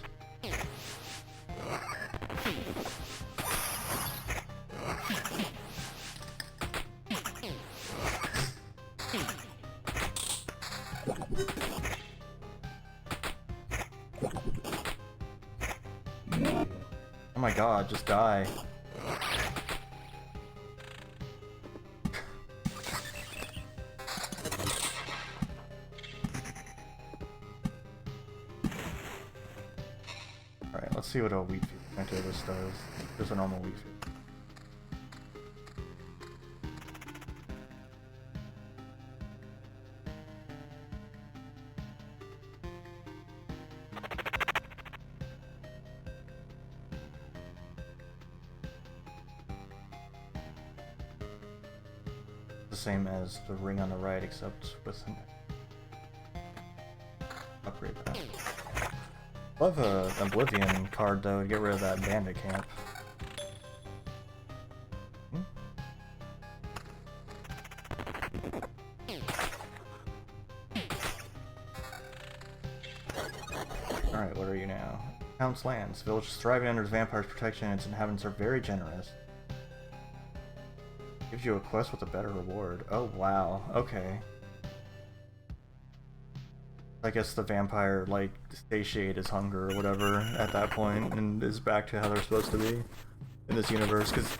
Oh my god, just die. Alright, let's see what a wheat field connected to this does. There's a normal wheat field. The same as the ring on the right, except with an upgrade pack. Love a Oblivion card though to get rid of that bandit camp. Alright, what are you now? Count's Lands. Village is thriving under its vampire's protection and its inhabitants are very generous. Gives you a quest with a better reward. Oh wow, okay. I guess the vampire, like, satiated his hunger or whatever at that point and is back to how they're supposed to be in this universe, because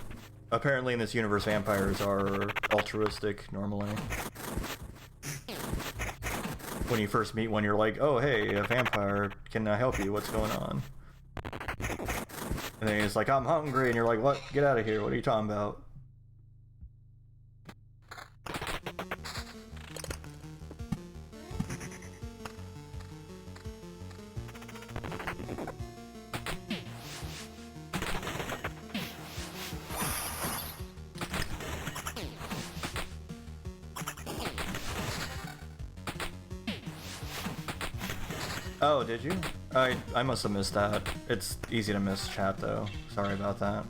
apparently in this universe vampires are altruistic normally. When you first meet one, you're like, oh hey, a vampire, can I help you? What's going on? And then he's like, I'm hungry, and you're like, what? Get out of here, what are you talking about? Oh, did you? I must have missed that. It's easy to miss chat though. Sorry about that.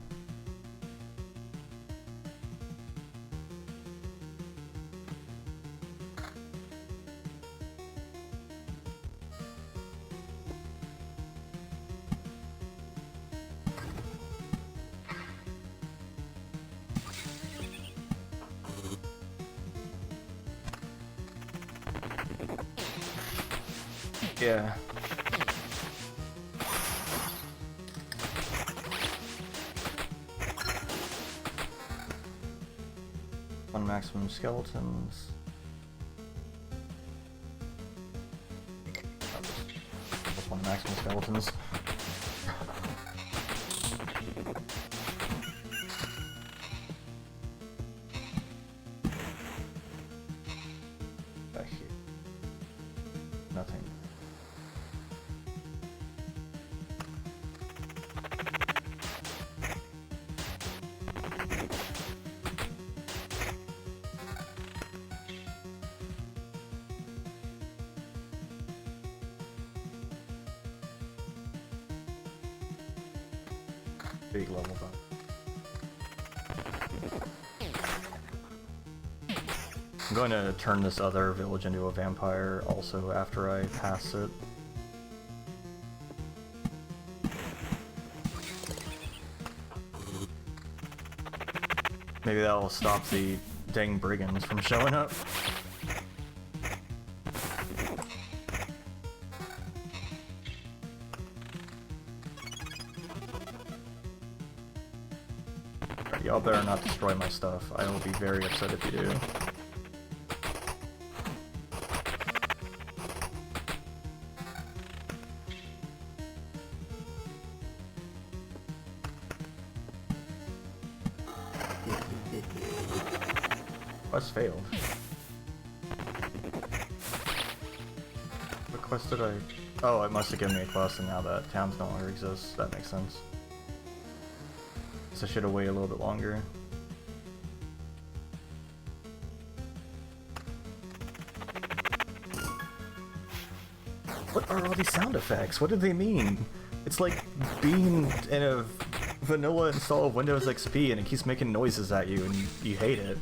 Yeah. One maximum skeletons. Just one maximum skeletons. Back here. Nothing. Big level up. I'm going to turn this other village into a vampire also after I pass it. Maybe that'll stop the dang brigands from showing up. Y'all better not destroy my stuff. I will be very upset if you do. Quest failed. What quest did I... Oh, it must have given me a quest and now that towns no longer exists. That makes sense. So I should have waited a little bit longer. What are all these sound effects? What do they mean? It's like being in a vanilla install of Windows XP and it keeps making noises at you and you hate it.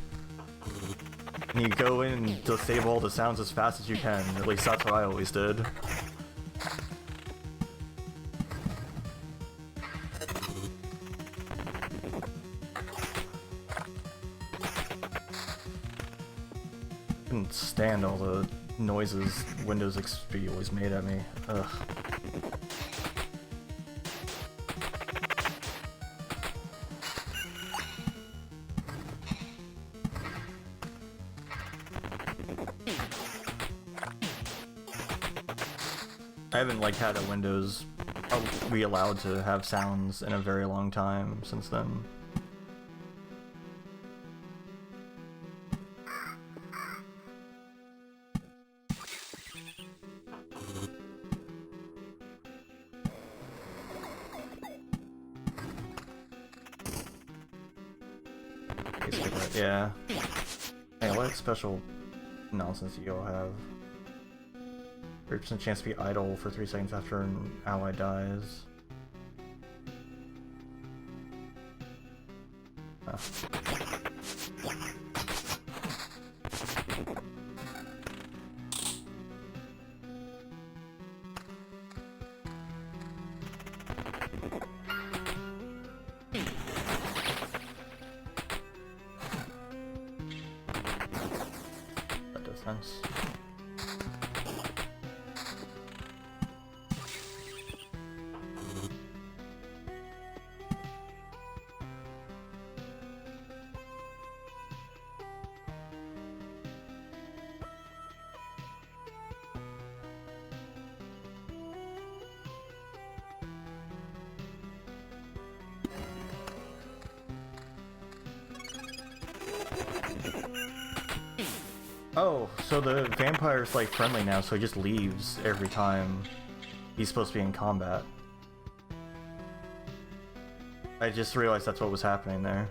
And you go in and disable all the sounds as fast as you can. At least that's what I always did. Couldn't stand all the noises Windows XP always made at me. Ugh. I haven't like had a Windows be allowed to have sounds in a very long time since then. Yeah. Hey, what special nonsense do you all have? 30% chance to be idle for 3 seconds after an ally dies. Oh. difference. Oh, so the vampire's like friendly now, so he just leaves every time he's supposed to be in combat. I just realized that's what was happening there.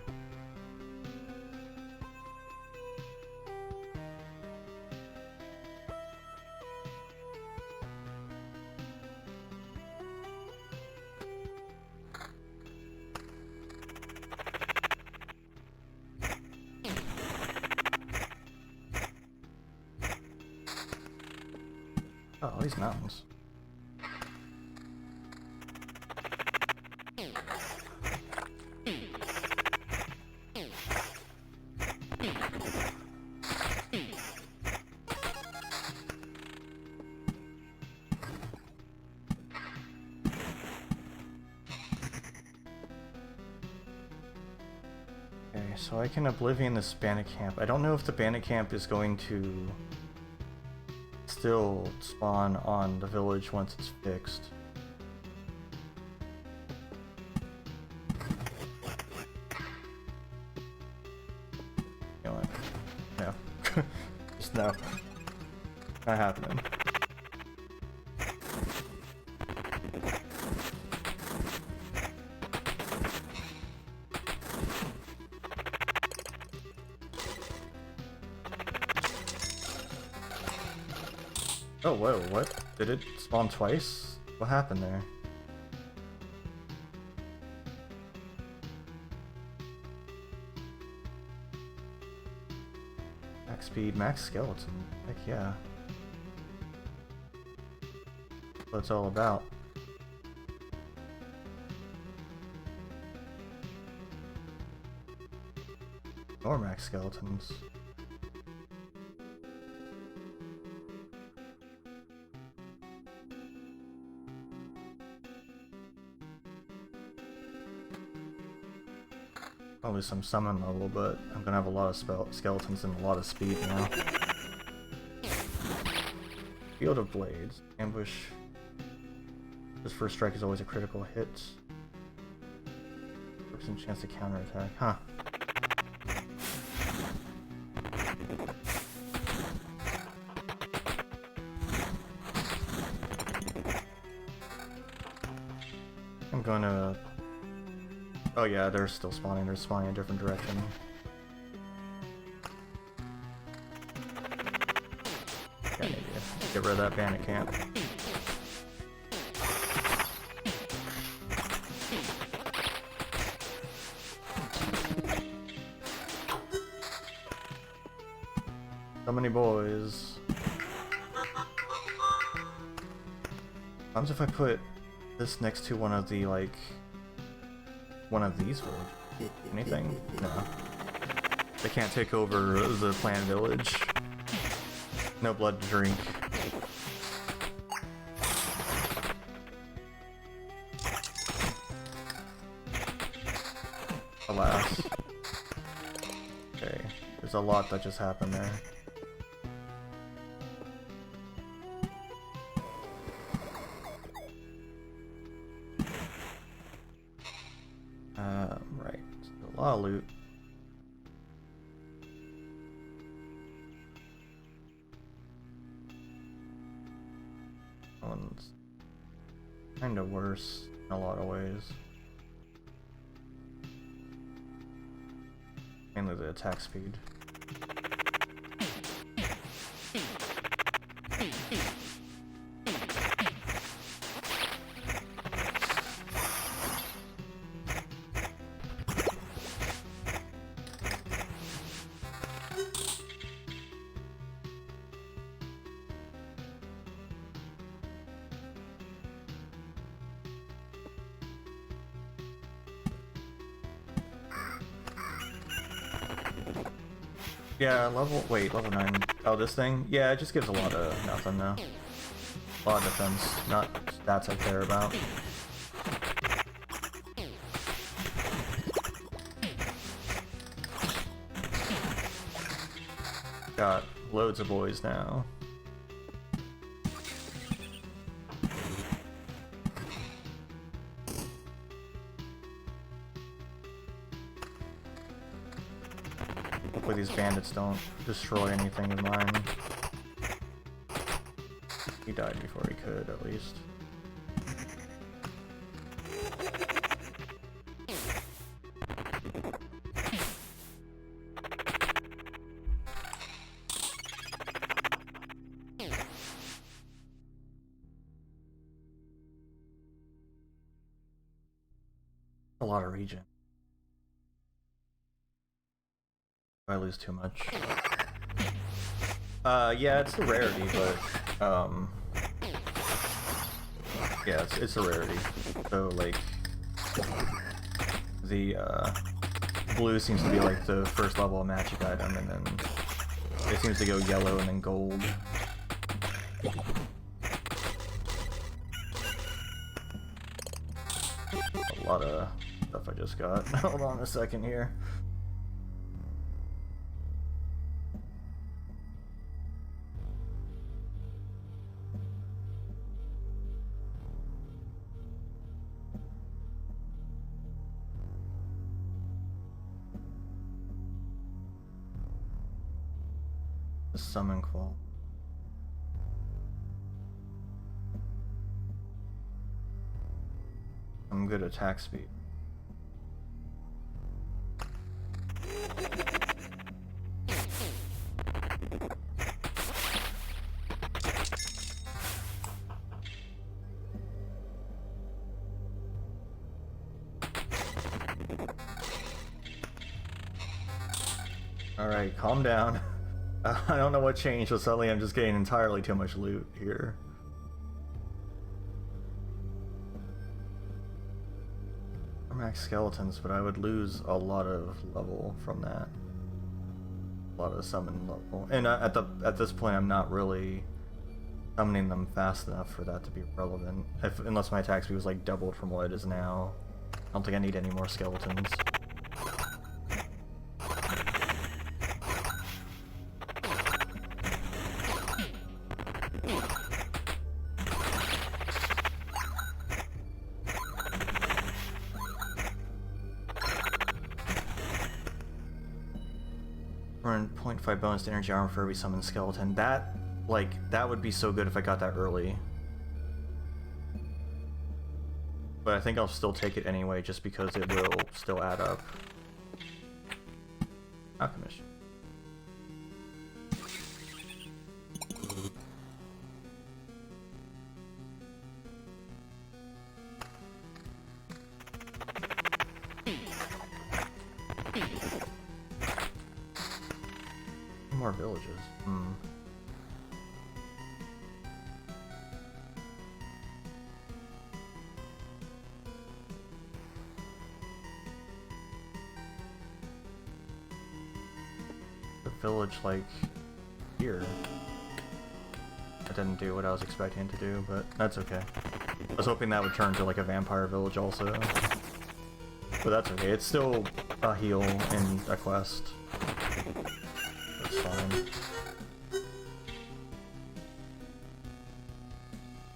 Oh, these mountains. Okay, so I can Oblivion this bandit camp. I don't know if the bandit camp is going to still spawn on the village once it's fixed. You know what? No. Just no. Not happening. Oh, whoa, what? Did it spawn twice? What happened there? Max speed, max skeleton. Heck yeah. That's what it's all about. More max skeletons. Probably some summon level, but I'm gonna have a lot of skeletons and a lot of speed now. Field of Blades. Ambush. This first strike is always a critical hit. Percent chance to counterattack. Huh. I'm gonna... Oh yeah, they're still spawning. They're spawning in a different direction. Yeah, maybe. Get rid of that bandit camp. So many boys. What happens if I put this next to one of the, like... one of these villages? Anything? No. They can't take over the planned village. No blood to drink. Alas. Okay, there's a lot that just happened there. Right. So a lot of loot. That one's kind of worse in a lot of ways. Mainly the attack speed. Yeah, level 9. Oh, this thing? Yeah, it just gives a lot of nothing though. A lot of defense, not stats I care about. Got loads of boys now. Hopefully these bandits don't destroy anything of mine. He died before he could, at least. A lot of regen. I lose too much. Yeah, it's a rarity, but yeah, it's a rarity. So like the blue seems to be like the first level of magic item, and then it seems to go yellow and then gold. A lot of stuff I just got. Hold on a second here. The summon qual. I'm good at attack speed. Alright, calm down. I don't know what changed, but suddenly I'm just getting entirely too much loot here. Max skeletons, but I would lose a lot of level from that. A lot of summon level. And at this point, I'm not really summoning them fast enough for that to be relevant. Unless my attack speed was like doubled from what it is now. I don't think I need any more skeletons. Earn 0.5 bonus to energy armor for every summoned skeleton. That would be so good if I got that early. But I think I'll still take it anyway, just because it will still add up. Alchemist. More villages. The village, like, here. I didn't do what I was expecting to do, but that's okay. I was hoping that would turn to, like, a vampire village also. But that's okay, it's still a heal in a quest. That's fine.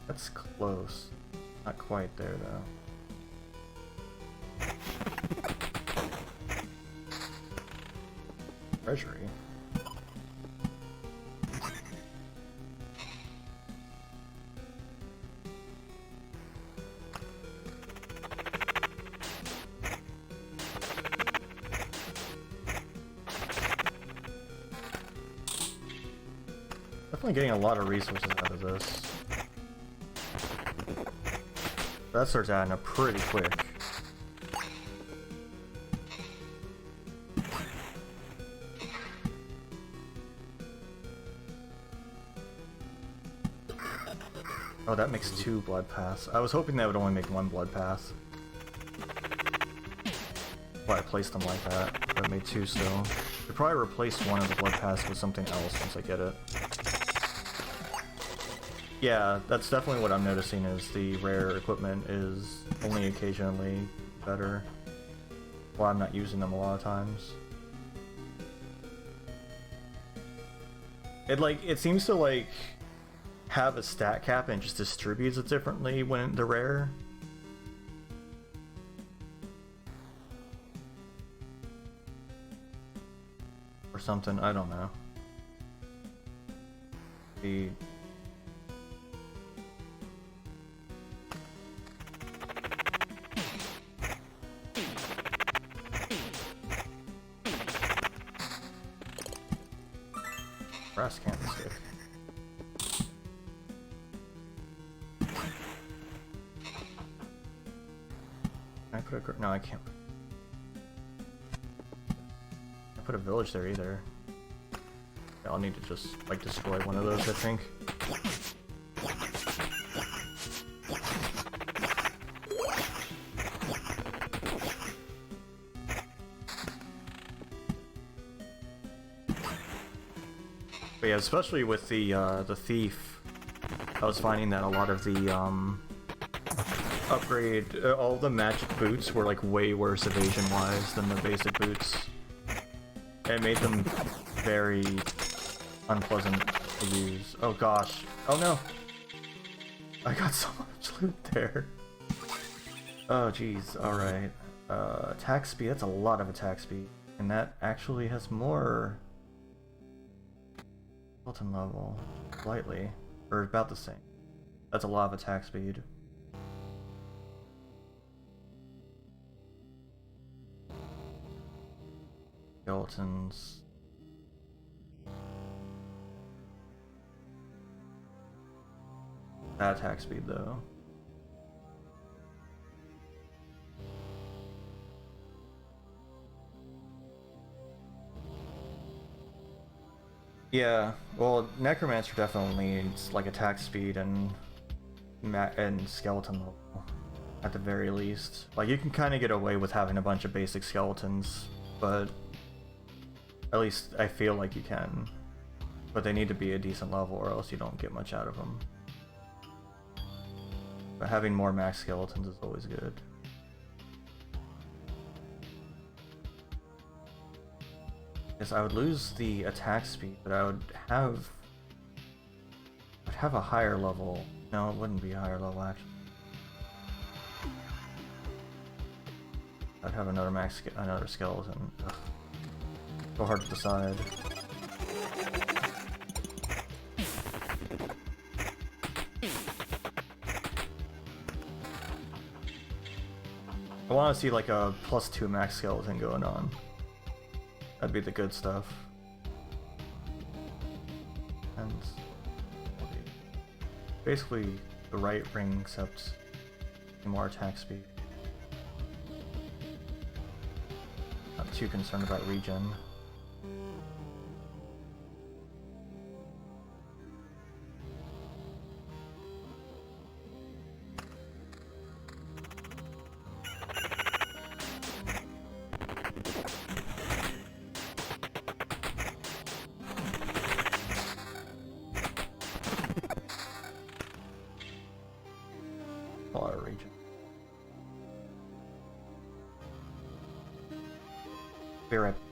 That's close. Not quite there, though. Treasury? Definitely getting a lot of resources out of this. That starts adding up pretty quick. Oh, that makes 2 blood paths. I was hoping that would only make 1 blood path. Why I placed them like that. So I made 2 still. Could probably replace one of the blood pass with something else once I get it. Yeah, that's definitely what I'm noticing, is the rare equipment is only occasionally better. Well, I'm not using them a lot of times. It seems to like have a stat cap and just distributes it differently when they're rare. Or something, I don't know. The brass candlestick. Can I put a... No, I can't. I put a village there either. Yeah, I'll need to just, like, destroy one of those, I think. But yeah, especially with the thief, I was finding that a lot of the upgrade, all the magic boots were like way worse evasion-wise than the basic boots. It made them very unpleasant to use. Oh gosh. Oh no! I got so much loot there. Oh jeez, alright. Attack speed, that's a lot of attack speed. And that actually has more... skeleton level. Slightly. Or about the same. That's a lot of attack speed. Skeletons. That attack speed though. Yeah, well, Necromancer definitely needs like attack speed and skeleton level at the very least. Like you can kind of get away with having a bunch of basic skeletons, but at least I feel like you can. But they need to be a decent level or else you don't get much out of them. But having more max skeletons is always good. Yes, I would lose the attack speed, but I'd have a higher level. No, it wouldn't be a higher level actually. I'd have another skeleton. Ugh. So hard to decide. I want to see like a +2 max skeleton going on. That'd be the good stuff. And basically the right ring except more attack speed. Not too concerned about regen. A lot of regen. Be right back.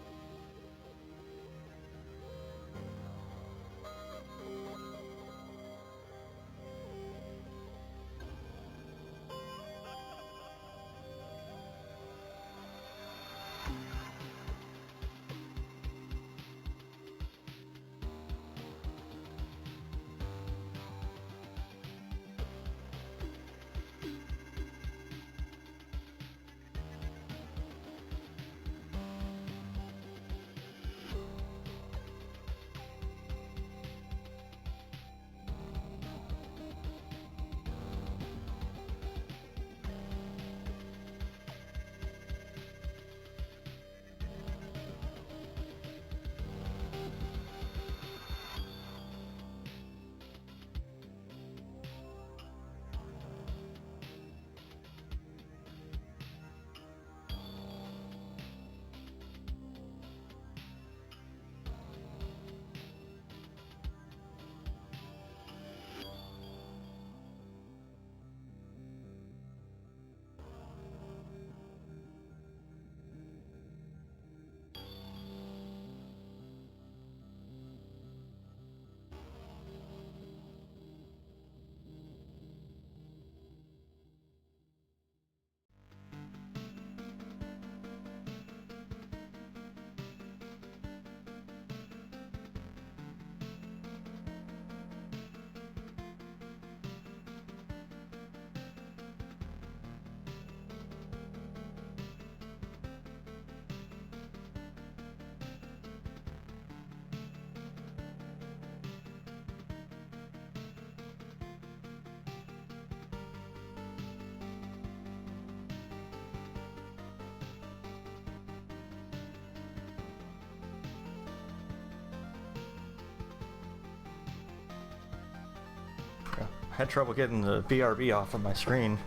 had trouble getting the BRB off of my screen.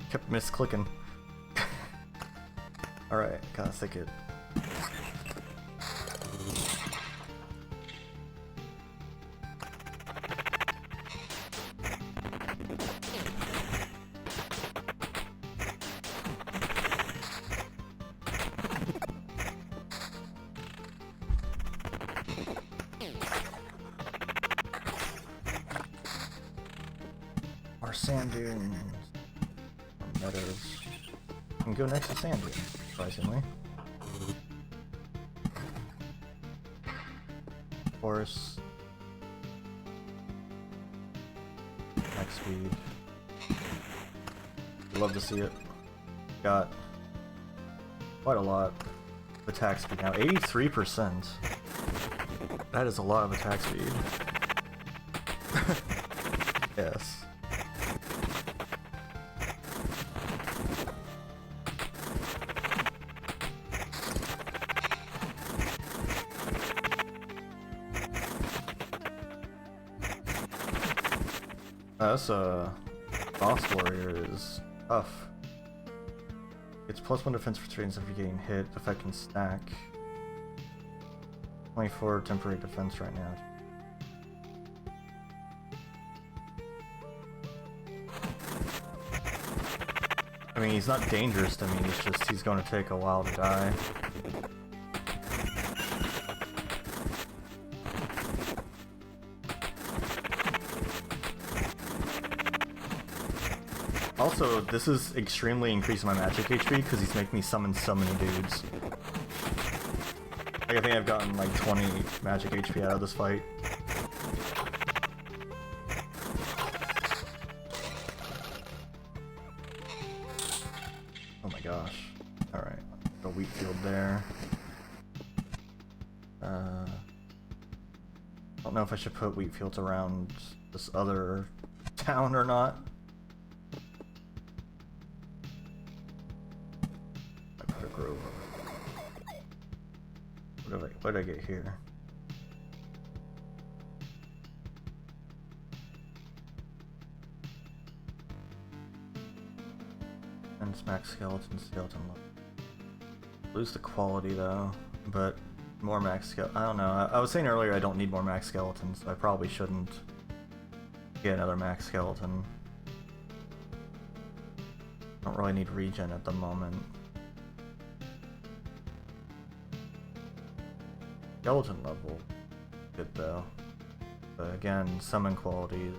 Kept misclicking. Alright, got a thicket. Our sand dunes. Or meadows. We can go next to sand dunes, surprisingly. Forest. Max speed. Love to see it. Got quite a lot of attack speed now. 83%. That is a lot of attack speed. Yes. This boss warrior is tough. It's +1 defense for 3 instead of getting hit. Effect can stack. 24 temporary defense right now. I mean, he's not dangerous to me, it's just he's going to take a while to die. Also, this is extremely increasing my magic HP because he's making me summon so many dudes. Like, I think I've gotten like 20 magic HP out of this fight. Oh my gosh. Alright, the wheat field there. Don't know if I should put wheat fields around this other town or not. What did I get here? And smack skeleton look. Lose the quality though, but more max skeleton. I don't know. I was saying earlier I don't need more max skeletons, so I probably shouldn't get another max skeleton. Don't really need regen at the moment. Skeleton level, good though. But again, summon quality.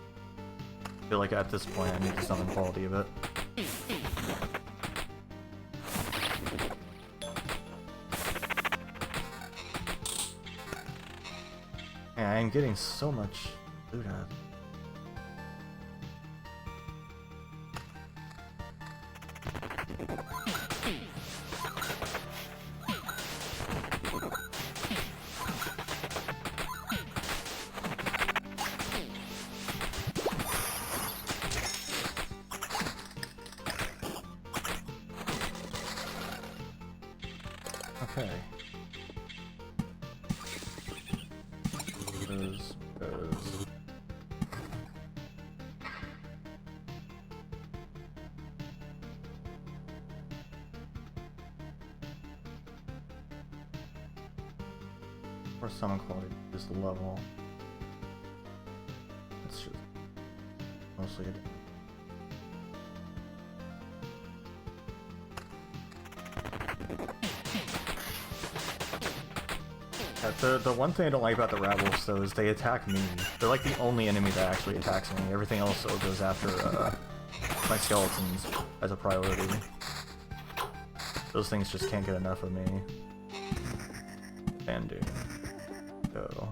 I feel like at this point I need the summon quality of it. Yeah, I'm getting so much loot out of it. Okay. Those. Or summon quality is the level. It's just mostly it. The one thing I don't like about the Ravels though is they attack me. They're like the only enemy that actually attacks me. Everything else goes after my skeletons as a priority. Those things just can't get enough of me. Sand dune. Go.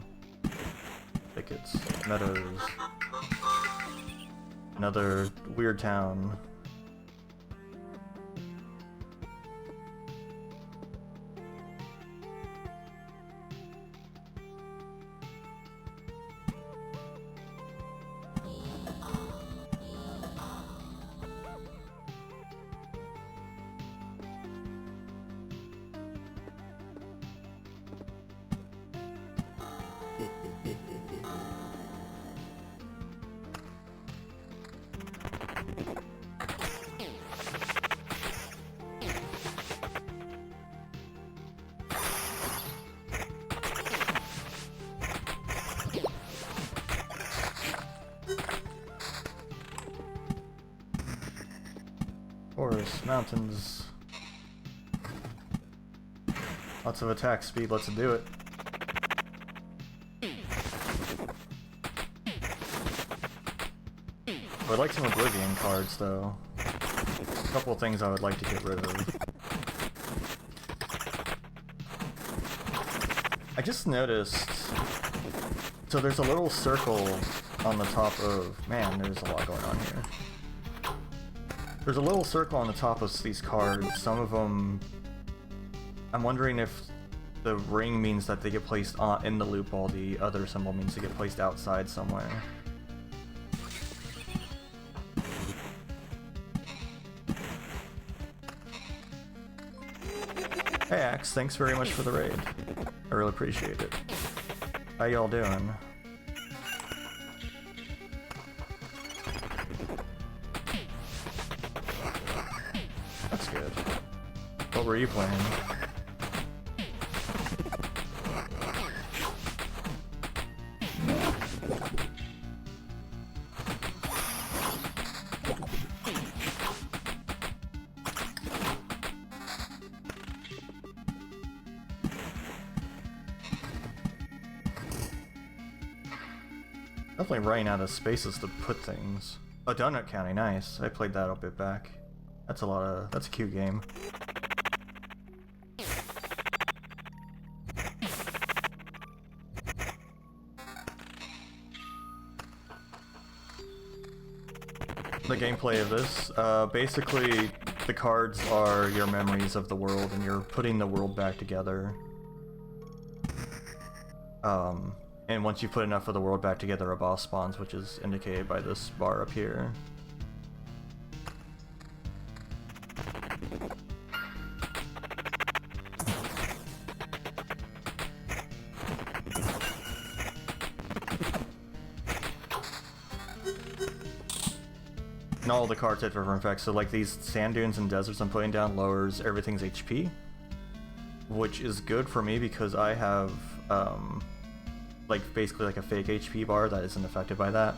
Thickets. Meadows. Another weird town. mountains. Lots of attack speed, let's do it. I would like some Oblivion cards, though. A couple of things I would like to get rid of. I just noticed... So there's a little circle on the top of... Man, there's a lot going on here. There's a little circle on the top of these cards. Some of them... I'm wondering if the ring means that they get placed in the loop while the other symbol means to get placed outside somewhere. Hey Axe, thanks very much for the raid. I really appreciate it. How y'all doing? That's good. What were you playing? Definitely running out of spaces to put things. Oh, Donut County, nice. I played that a bit back. That's a cute game. The gameplay of this, basically the cards are your memories of the world and you're putting the world back together. And once you put enough of the world back together, a boss spawns, which is indicated by this bar up here. And all the cards have different effects, so like these sand dunes and deserts I'm putting down lowers everything's HP, which is good for me because I have, like basically like a fake HP bar that isn't affected by that.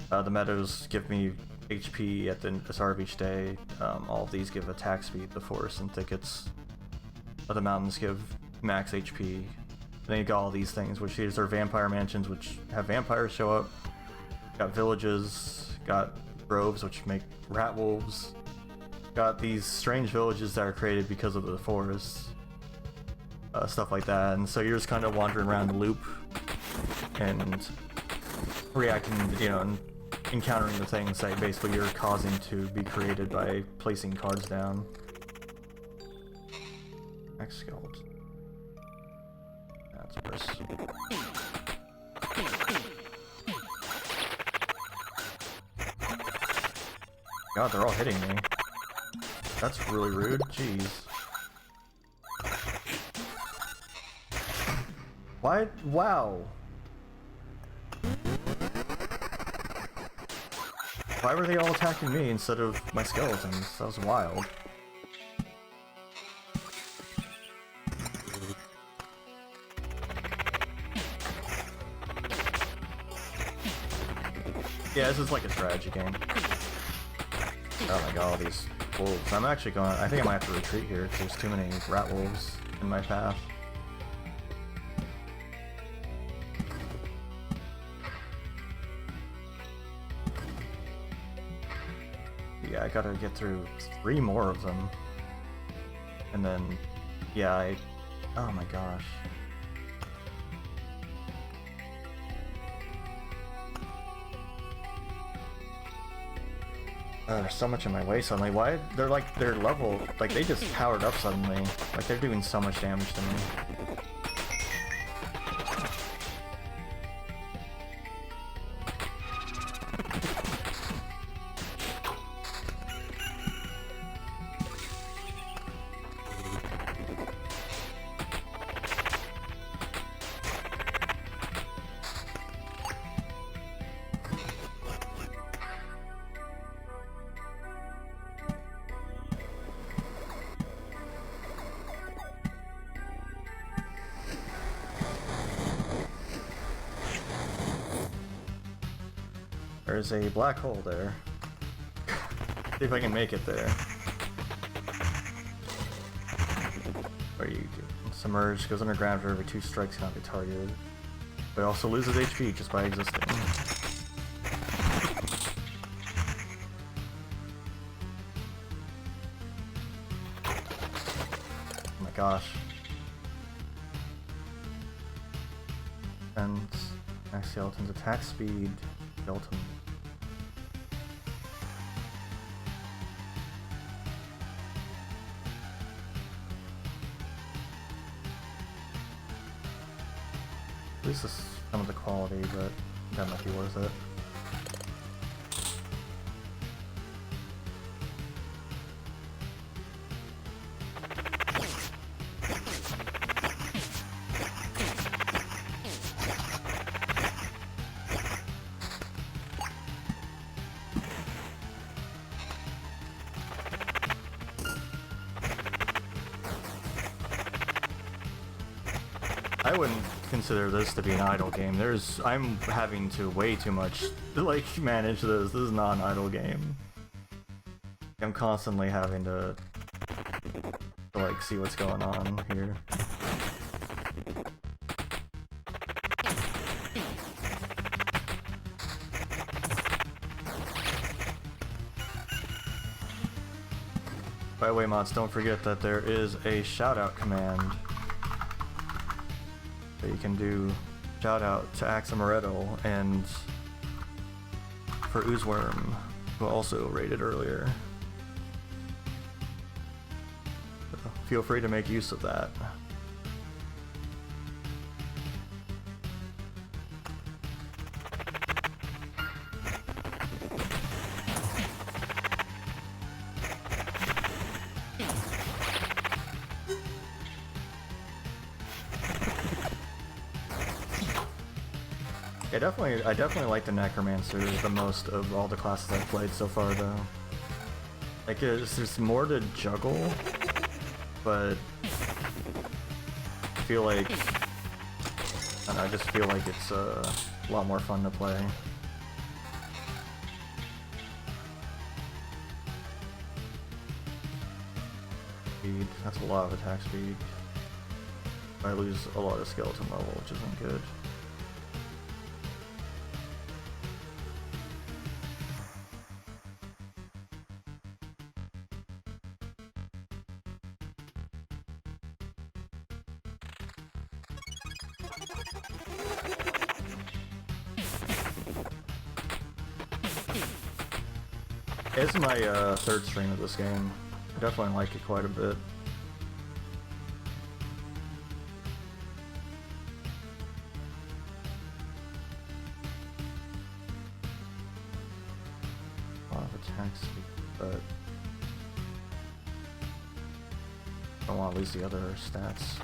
The meadows give me HP at the start of each day. All of these give attack speed. The forests and thickets of the mountains give max HP. Then you got all these things, which these are vampire mansions, which have vampires show up. Got villages, got groves, which make rat wolves. Got these strange villages that are created because of the forests. Stuff like that, and so you're just kind of wandering around the loop and reacting, you know, and encountering the things that basically you're causing to be created by placing cards down. Next skeleton. That's worse. God, they're all hitting me. That's really rude. Jeez. Why? Wow. Why were they all attacking me instead of my skeletons? That was wild. Yeah, this is like a strategy game. Oh my god, all these wolves. I'm actually going... I think I might have to retreat here because there's too many rat wolves in my path. Yeah, I gotta get through 3 more of them. And then... Yeah, oh my gosh. There's so much in my way suddenly. Why? They're like, their level, like they just powered up suddenly. Like they're doing so much damage to me. There's a black hole there. See if I can make it there. Emerge goes underground for every 2 strikes cannot be targeted. But it also loses HP just by existing. Oh my gosh. And Max Skeleton's attack speed, skeleton. At least this, some of the quality, but that might be worth it. I wouldn't consider this to be an idle game. I'm having to way too much to like manage this. This is not an idle game. I'm constantly having to like see what's going on here. By the way, mods, don't forget that there is a shout-out command that you can do. Shout out to Axamaretto and for Oozworm, who also rated earlier. So feel free to make use of that. I definitely like the Necromancer the most of all the classes I've played so far, though. Like, there's more to juggle, but I feel like, I don't know, I just feel like it's a lot more fun to play. Speed, that's a lot of attack speed. I lose a lot of skeleton level, which isn't good. It's my third stream of this game. I definitely like it quite a bit. A lot of attack speed, but I don't want to lose the other stats.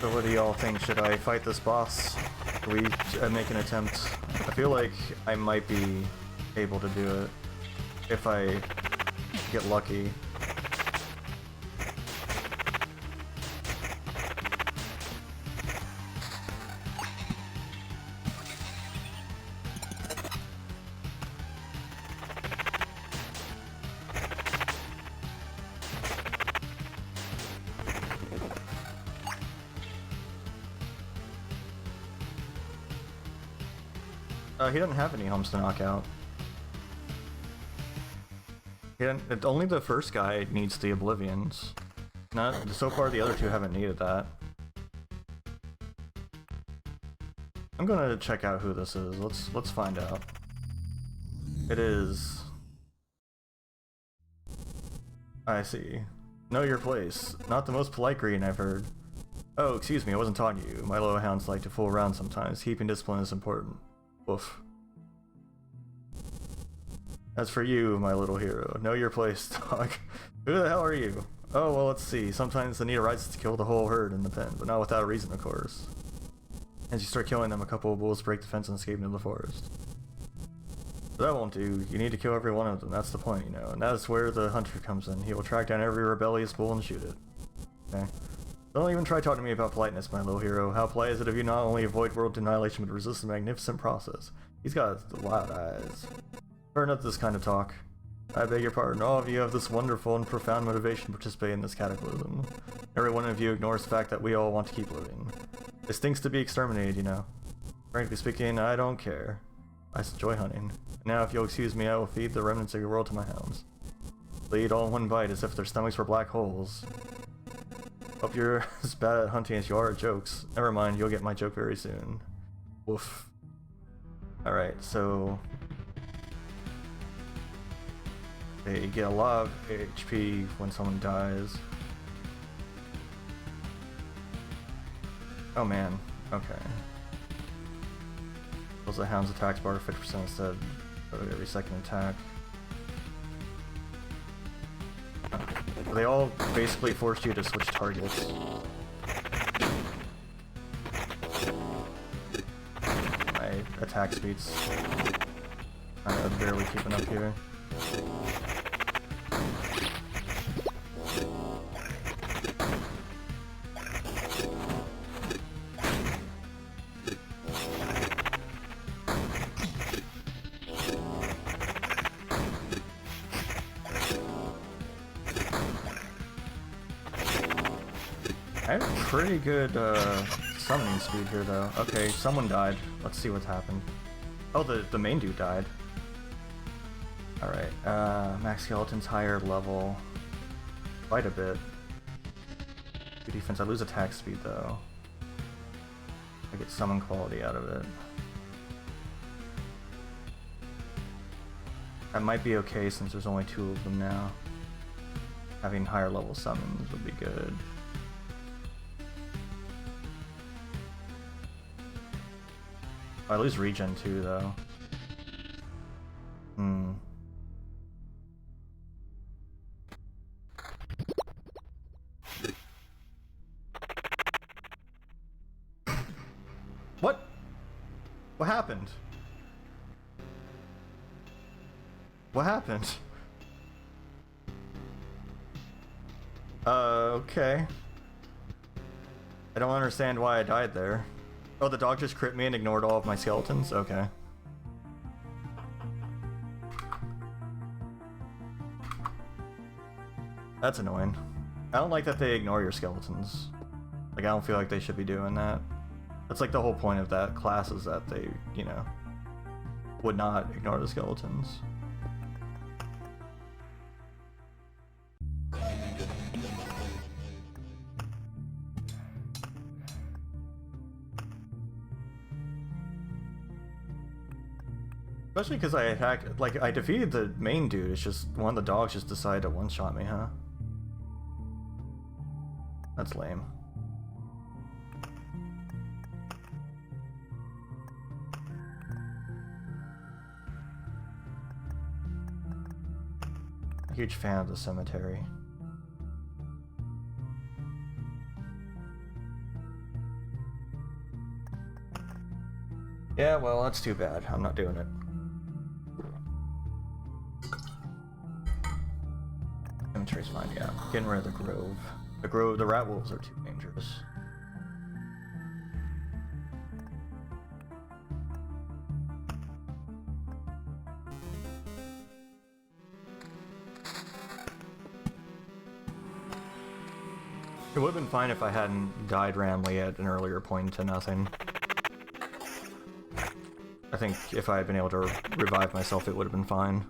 So what do y'all think? Should I fight this boss? Should we make an attempt? I feel like I might be able to do it if I get lucky. He doesn't have any homes to knock out. Only the first guy needs the Oblivions. So far the other two haven't needed that. I'm gonna check out who this is. Let's find out. It is... I see. Know your place. Not the most polite greeting I've heard. Oh, excuse me, I wasn't talking to you. My low hounds like to fool around sometimes. Keeping discipline is important. Woof. As for you, my little hero, know your place, dog. Who the hell are you? Oh, well, let's see. Sometimes the need arises to kill the whole herd in the pen, but not without a reason, of course. As you start killing them, a couple of wolves break the fence and escape into the forest. But that won't do. You need to kill every one of them. That's the point, you know. And that's where the hunter comes in. He will track down every rebellious bull and shoot it. Okay? Don't even try talking to me about politeness, my little hero. How polite is it if you not only avoid world annihilation but resist the magnificent process? He's got wild eyes. Turn up this kind of talk. I beg your pardon, all of you have this wonderful and profound motivation to participate in this cataclysm. Every one of you ignores the fact that we all want to keep living. It stinks to be exterminated, you know. Frankly speaking, I don't care. I enjoy hunting. Now, if you'll excuse me, I will feed the remnants of your world to my hounds. They eat all in one bite as if their stomachs were black holes. Hope you're as bad at hunting as you are at jokes. Never mind, you'll get my joke very soon. Woof. Alright, so... they get a lot of HP when someone dies. Oh man, okay. Those the hound's attacks bar 50% instead of every second attack. They all basically forced you to switch targets. My attack speed's kind of barely keeping up here. I have pretty good summoning speed here though. Okay, someone died. Let's see what's happened. Oh, the main dude died. Alright, max skeleton's higher level. Quite a bit. Good defense. I lose attack speed though. I get summon quality out of it. That might be okay since there's only 2 of them now. Having higher level summons would be good. I lose regen too, though. What? What happened? What happened? Okay. I don't understand why I died there. Oh, the dog just crit me and ignored all of my skeletons? Okay. That's annoying. I don't like that they ignore your skeletons. Like, I don't feel like they should be doing that. That's like the whole point of that class, is that they, you know, would not ignore the skeletons. Especially because I attacked, like, I defeated the main dude, it's just one of the dogs just decided to one-shot me, huh? That's lame. Huge fan of the cemetery. Yeah, well, that's too bad. I'm not doing it. Cemetery's fine, yeah. Getting rid of the grove. The rat wolves are too dangerous. It would have been fine if I hadn't died randomly at an earlier point to nothing. I think if I had been able to revive myself, it would have been fine.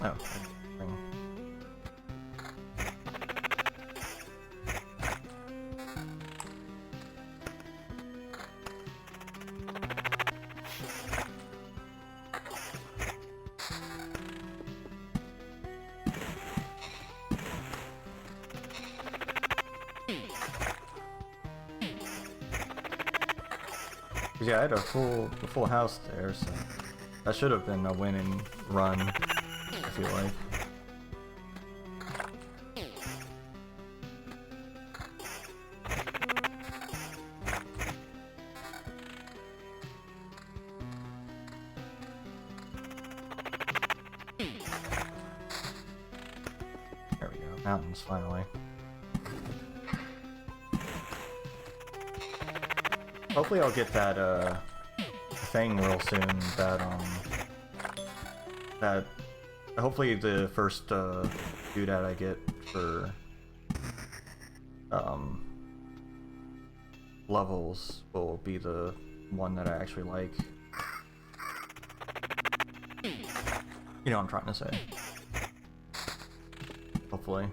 Oh. Yeah, I had a full house there, so that should have been a winning run, I feel like. There we go, mountains finally. Hopefully I'll get that thing real soon, that hopefully the first doodad I get for levels will be the one that I actually like. You know what I'm trying to say. Hopefully.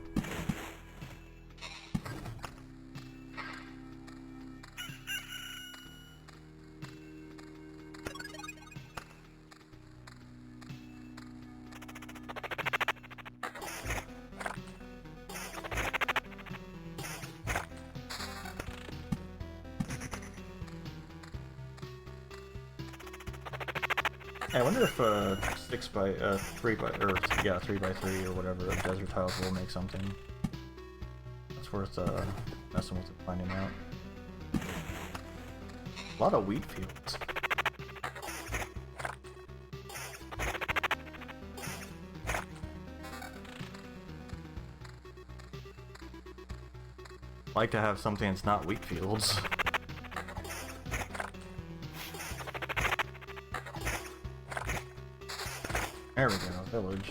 I wonder if 3 by 3 or whatever of desert tiles will make something. That's worth messing with and finding out. A lot of wheat fields. Like to have something that's not wheat fields. There we go, village.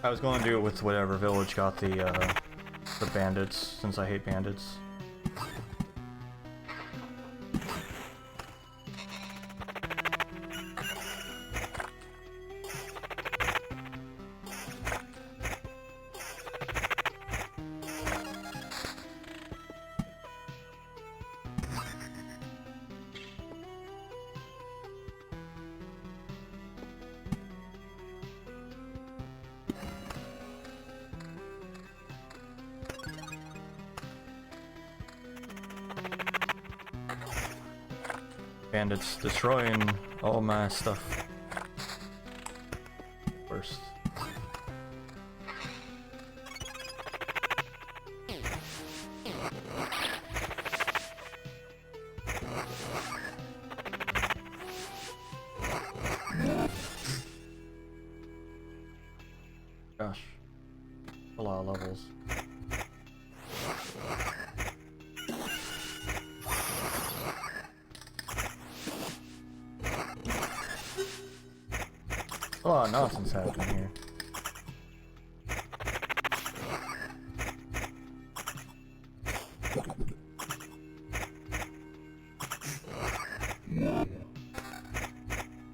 I was going to do it with whatever village got the bandits, since I hate bandits. Bandits destroying all my stuff. Worst. Gosh. A lot of levels. A lot of nonsense happening here.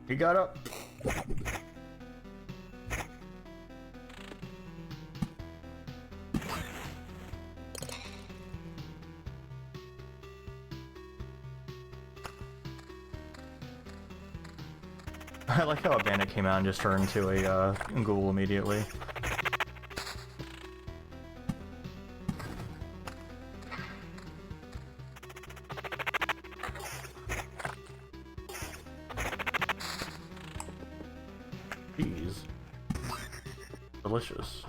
He got up. I like how a bandit came out and just turned into a ghoul immediately. Jeez. Delicious.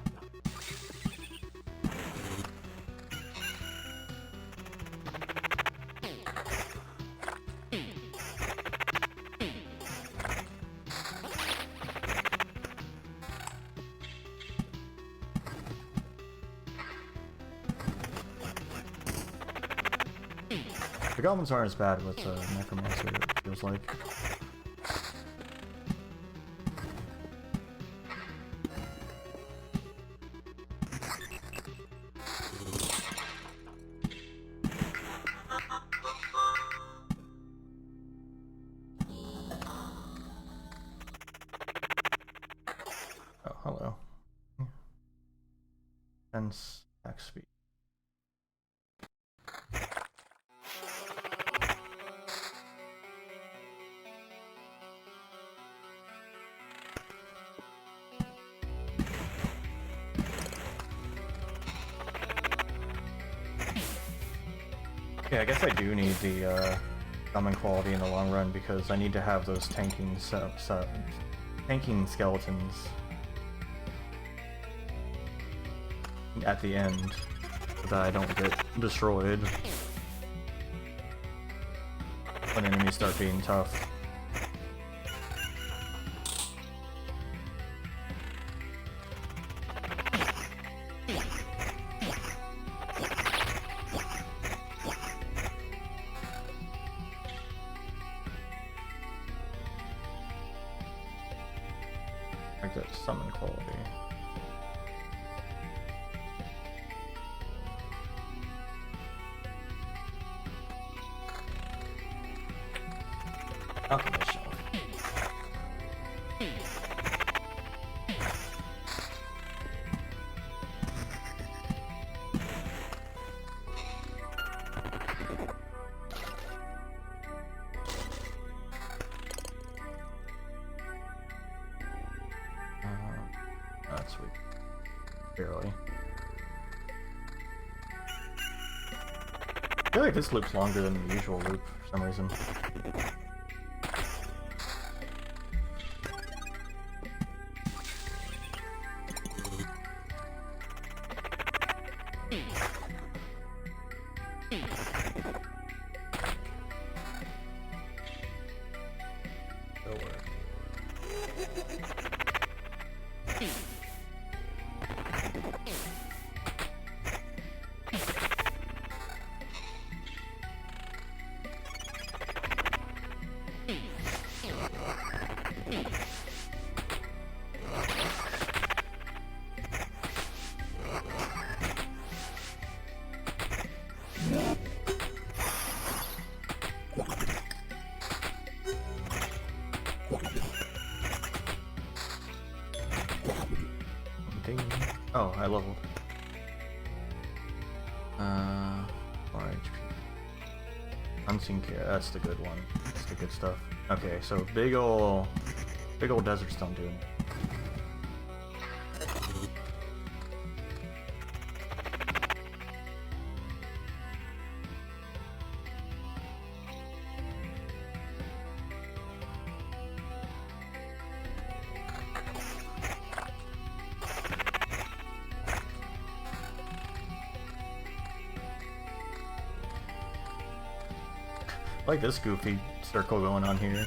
The goblins aren't as bad with Necromancer, it feels like. Oh, hello. Sense attack speed. Yeah, I guess I do need the summon quality in the long run because I need to have those tanking tanking skeletons at the end so that I don't get destroyed when enemies start being tough. Like that summon quality. Alchemist shelf. That's sweet. Barely. I feel like this loop's longer than the usual loop for some reason. Oh, I leveled. 4 HP. Unseen Care, that's the good one. That's the good stuff. Okay, so big ol' deserts don't do it. I like this goofy circle going on here.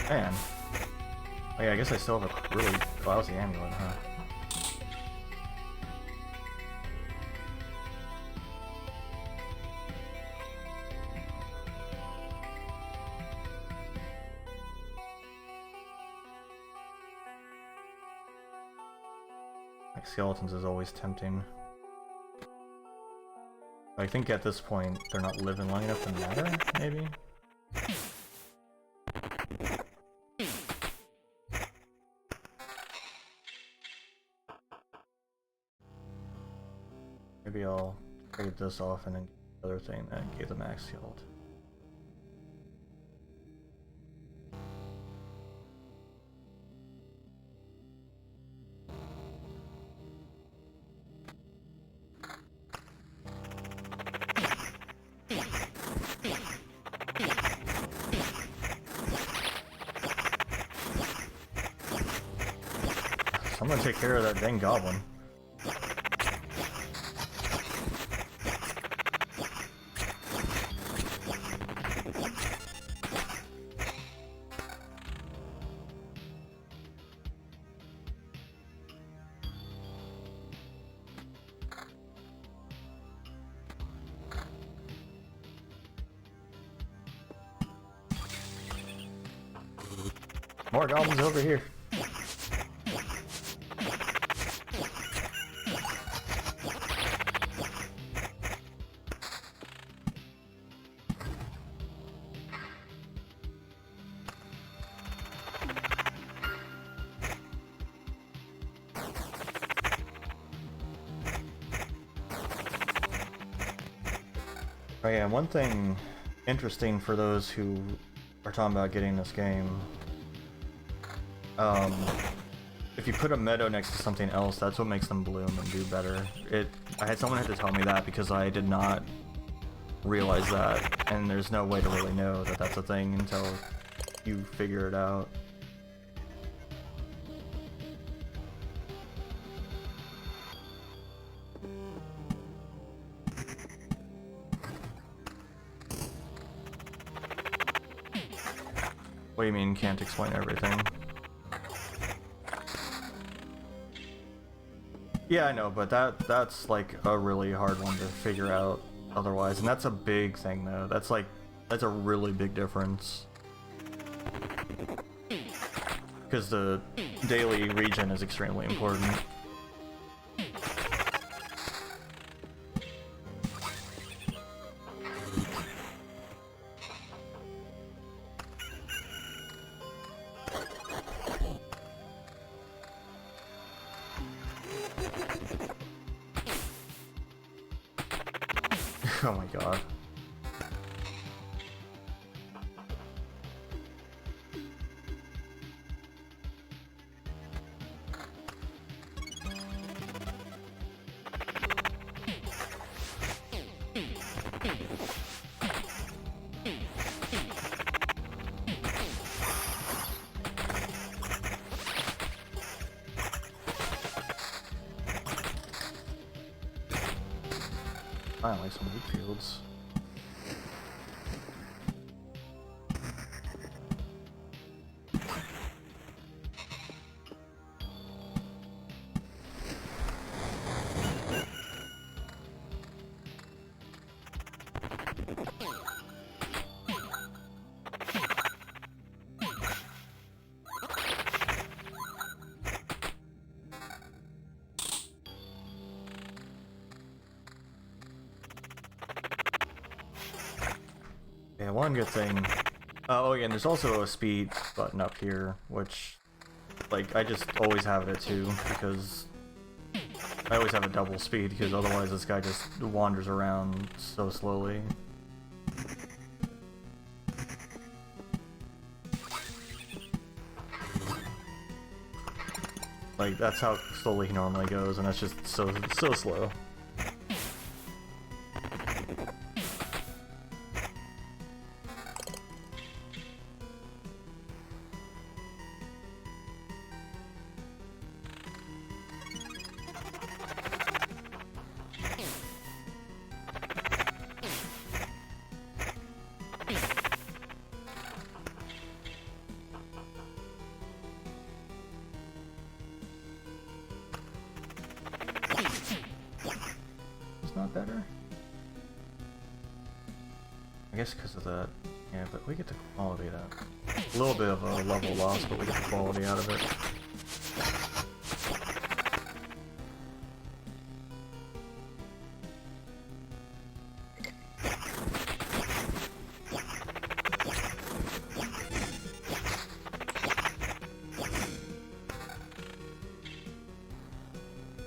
Man. Oh yeah, I guess I still have a really lousy amulet, huh? Like skeletons is always tempting. I think at this point, they're not living long enough to matter, maybe? Maybe I'll trade this off and then get the other thing that gave the max healed. I'm gonna take care of that dang goblin. More goblins over here. Oh yeah, one thing interesting for those who are talking about getting this game, if you put a meadow next to something else, that's what makes them bloom and do better. Someone had to tell me that because I did not realize that, and there's no way to really know that that's a thing until you figure it out. What do you mean, can't explain everything? Yeah, I know, but that's like a really hard one to figure out otherwise, and that's a big thing though. That's a really big difference. Because the daily regen is extremely important. Oh my god. Finally, some wheat fields. Yeah, one good thing. Oh yeah, and there's also a speed button up here, which, like, I just always have it at 2, because I always have a double speed, because otherwise this guy just wanders around so slowly. Like, that's how slowly he normally goes, and that's just so slow. Not better? I guess because of that. Yeah, but we get the quality of that. A little bit of a level loss, but we get the quality out of it.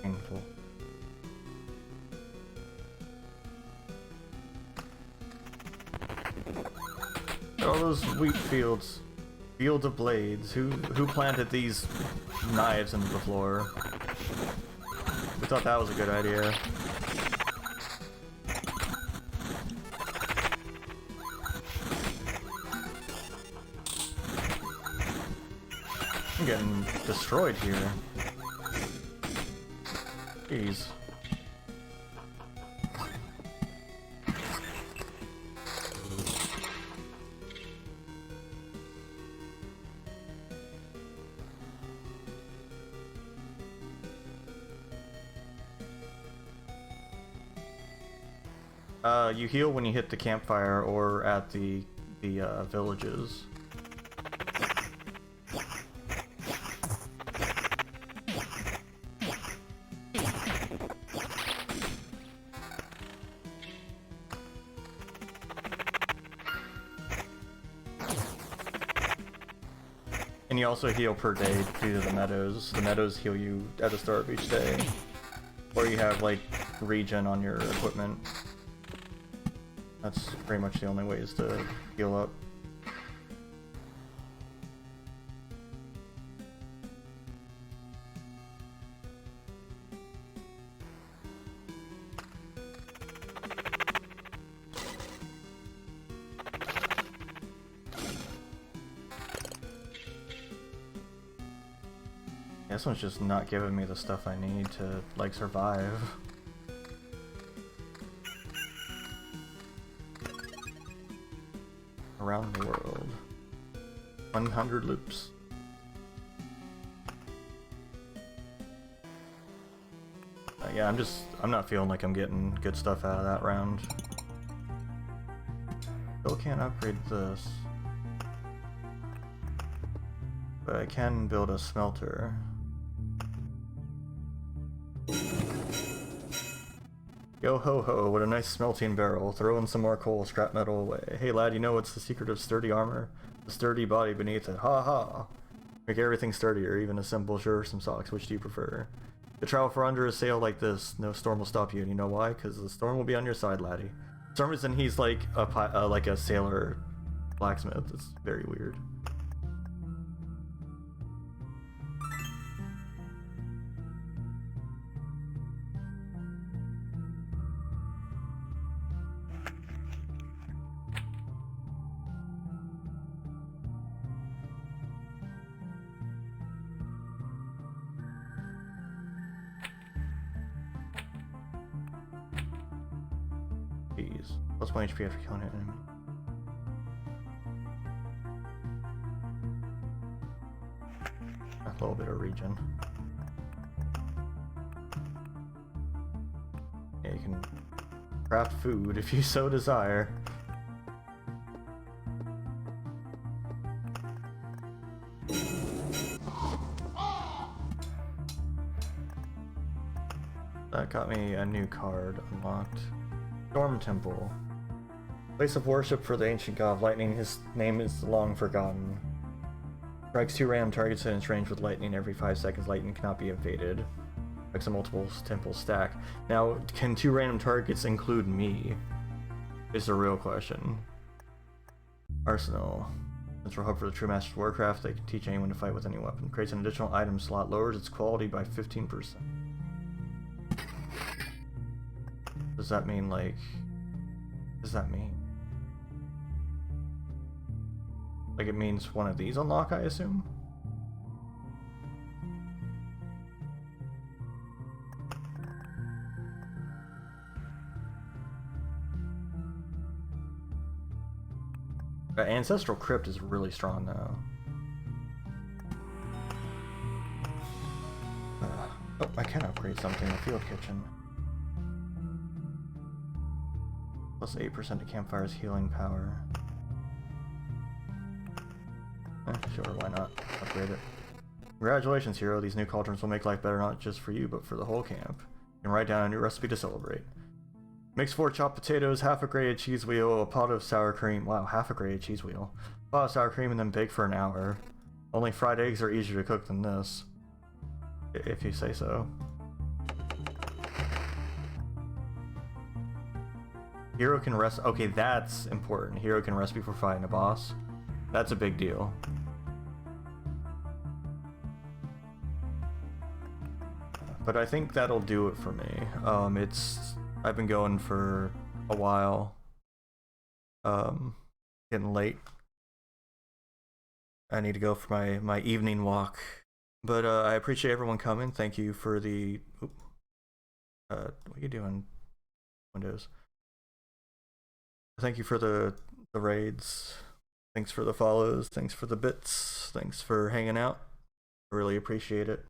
Painful. All those wheat fields. Fields of blades. Who planted these knives into the floor? We thought that was a good idea. I'm getting destroyed here. Jeez. You heal when you hit the campfire or at the villages. And you also heal per day due to the meadows. The meadows heal you at the start of each day. Or you have, like, regen on your equipment. That's pretty much the only ways to heal up. This one's just not giving me the stuff I need to, like, survive. Around the world. 100 loops. Yeah, I'm not feeling like I'm getting good stuff out of that round. Still can't upgrade this. But I can build a smelter. Yo ho ho, what a nice smelting barrel. Throw in some more coal, scrap metal away. Hey lad, you know what's the secret of sturdy armor? The sturdy body beneath it. Ha ha! Make everything sturdier, even a simple shirt or some socks. Which do you prefer? To travel for under a sail like this, no storm will stop you. And you know why? Because the storm will be on your side, laddie. For some reason he's like a sailor blacksmith. It's very weird. Plus 1 HP after killing an enemy. A little bit of regen. Yeah, you can craft food if you so desire. That got me a new card unlocked. Storm Temple. Place of worship for the ancient god of lightning. His name is long forgotten. Strikes 2 random targets in its range with lightning every 5 seconds. Lightning cannot be evaded. Strikes a multiple temple stack. Now, can 2 random targets include me? Is the real question. Arsenal. Central hub for the true masters of Warcraft. They can teach anyone to fight with any weapon. Creates an additional item slot. Lowers its quality by 15%. Does that mean, like... What does that mean? Like, it means one of these unlock, I assume? Ancestral Crypt is really strong now. Oh, I can upgrade something. The Field Kitchen. Plus 8% to Campfire's healing power. Sure, why not? Upgrade it. Congratulations, hero. These new cauldrons will make life better not just for you, but for the whole camp. You can write down a new recipe to celebrate. Mix 4 chopped potatoes, half a grated cheese wheel, a pot of sour cream. Wow, half a grated cheese wheel. A pot of sour cream and then bake for an hour. Only fried eggs are easier to cook than this. If you say so. Hero can rest. Okay, that's important. Hero can rest before fighting a boss. That's a big deal. But I think that'll do it for me. I've been going for a while. Getting late. I need to go for my evening walk. But I appreciate everyone coming. Thank you for the... what are you doing, Windows? Thank you for the raids. Thanks for the follows. Thanks for the bits. Thanks for hanging out. I really appreciate it.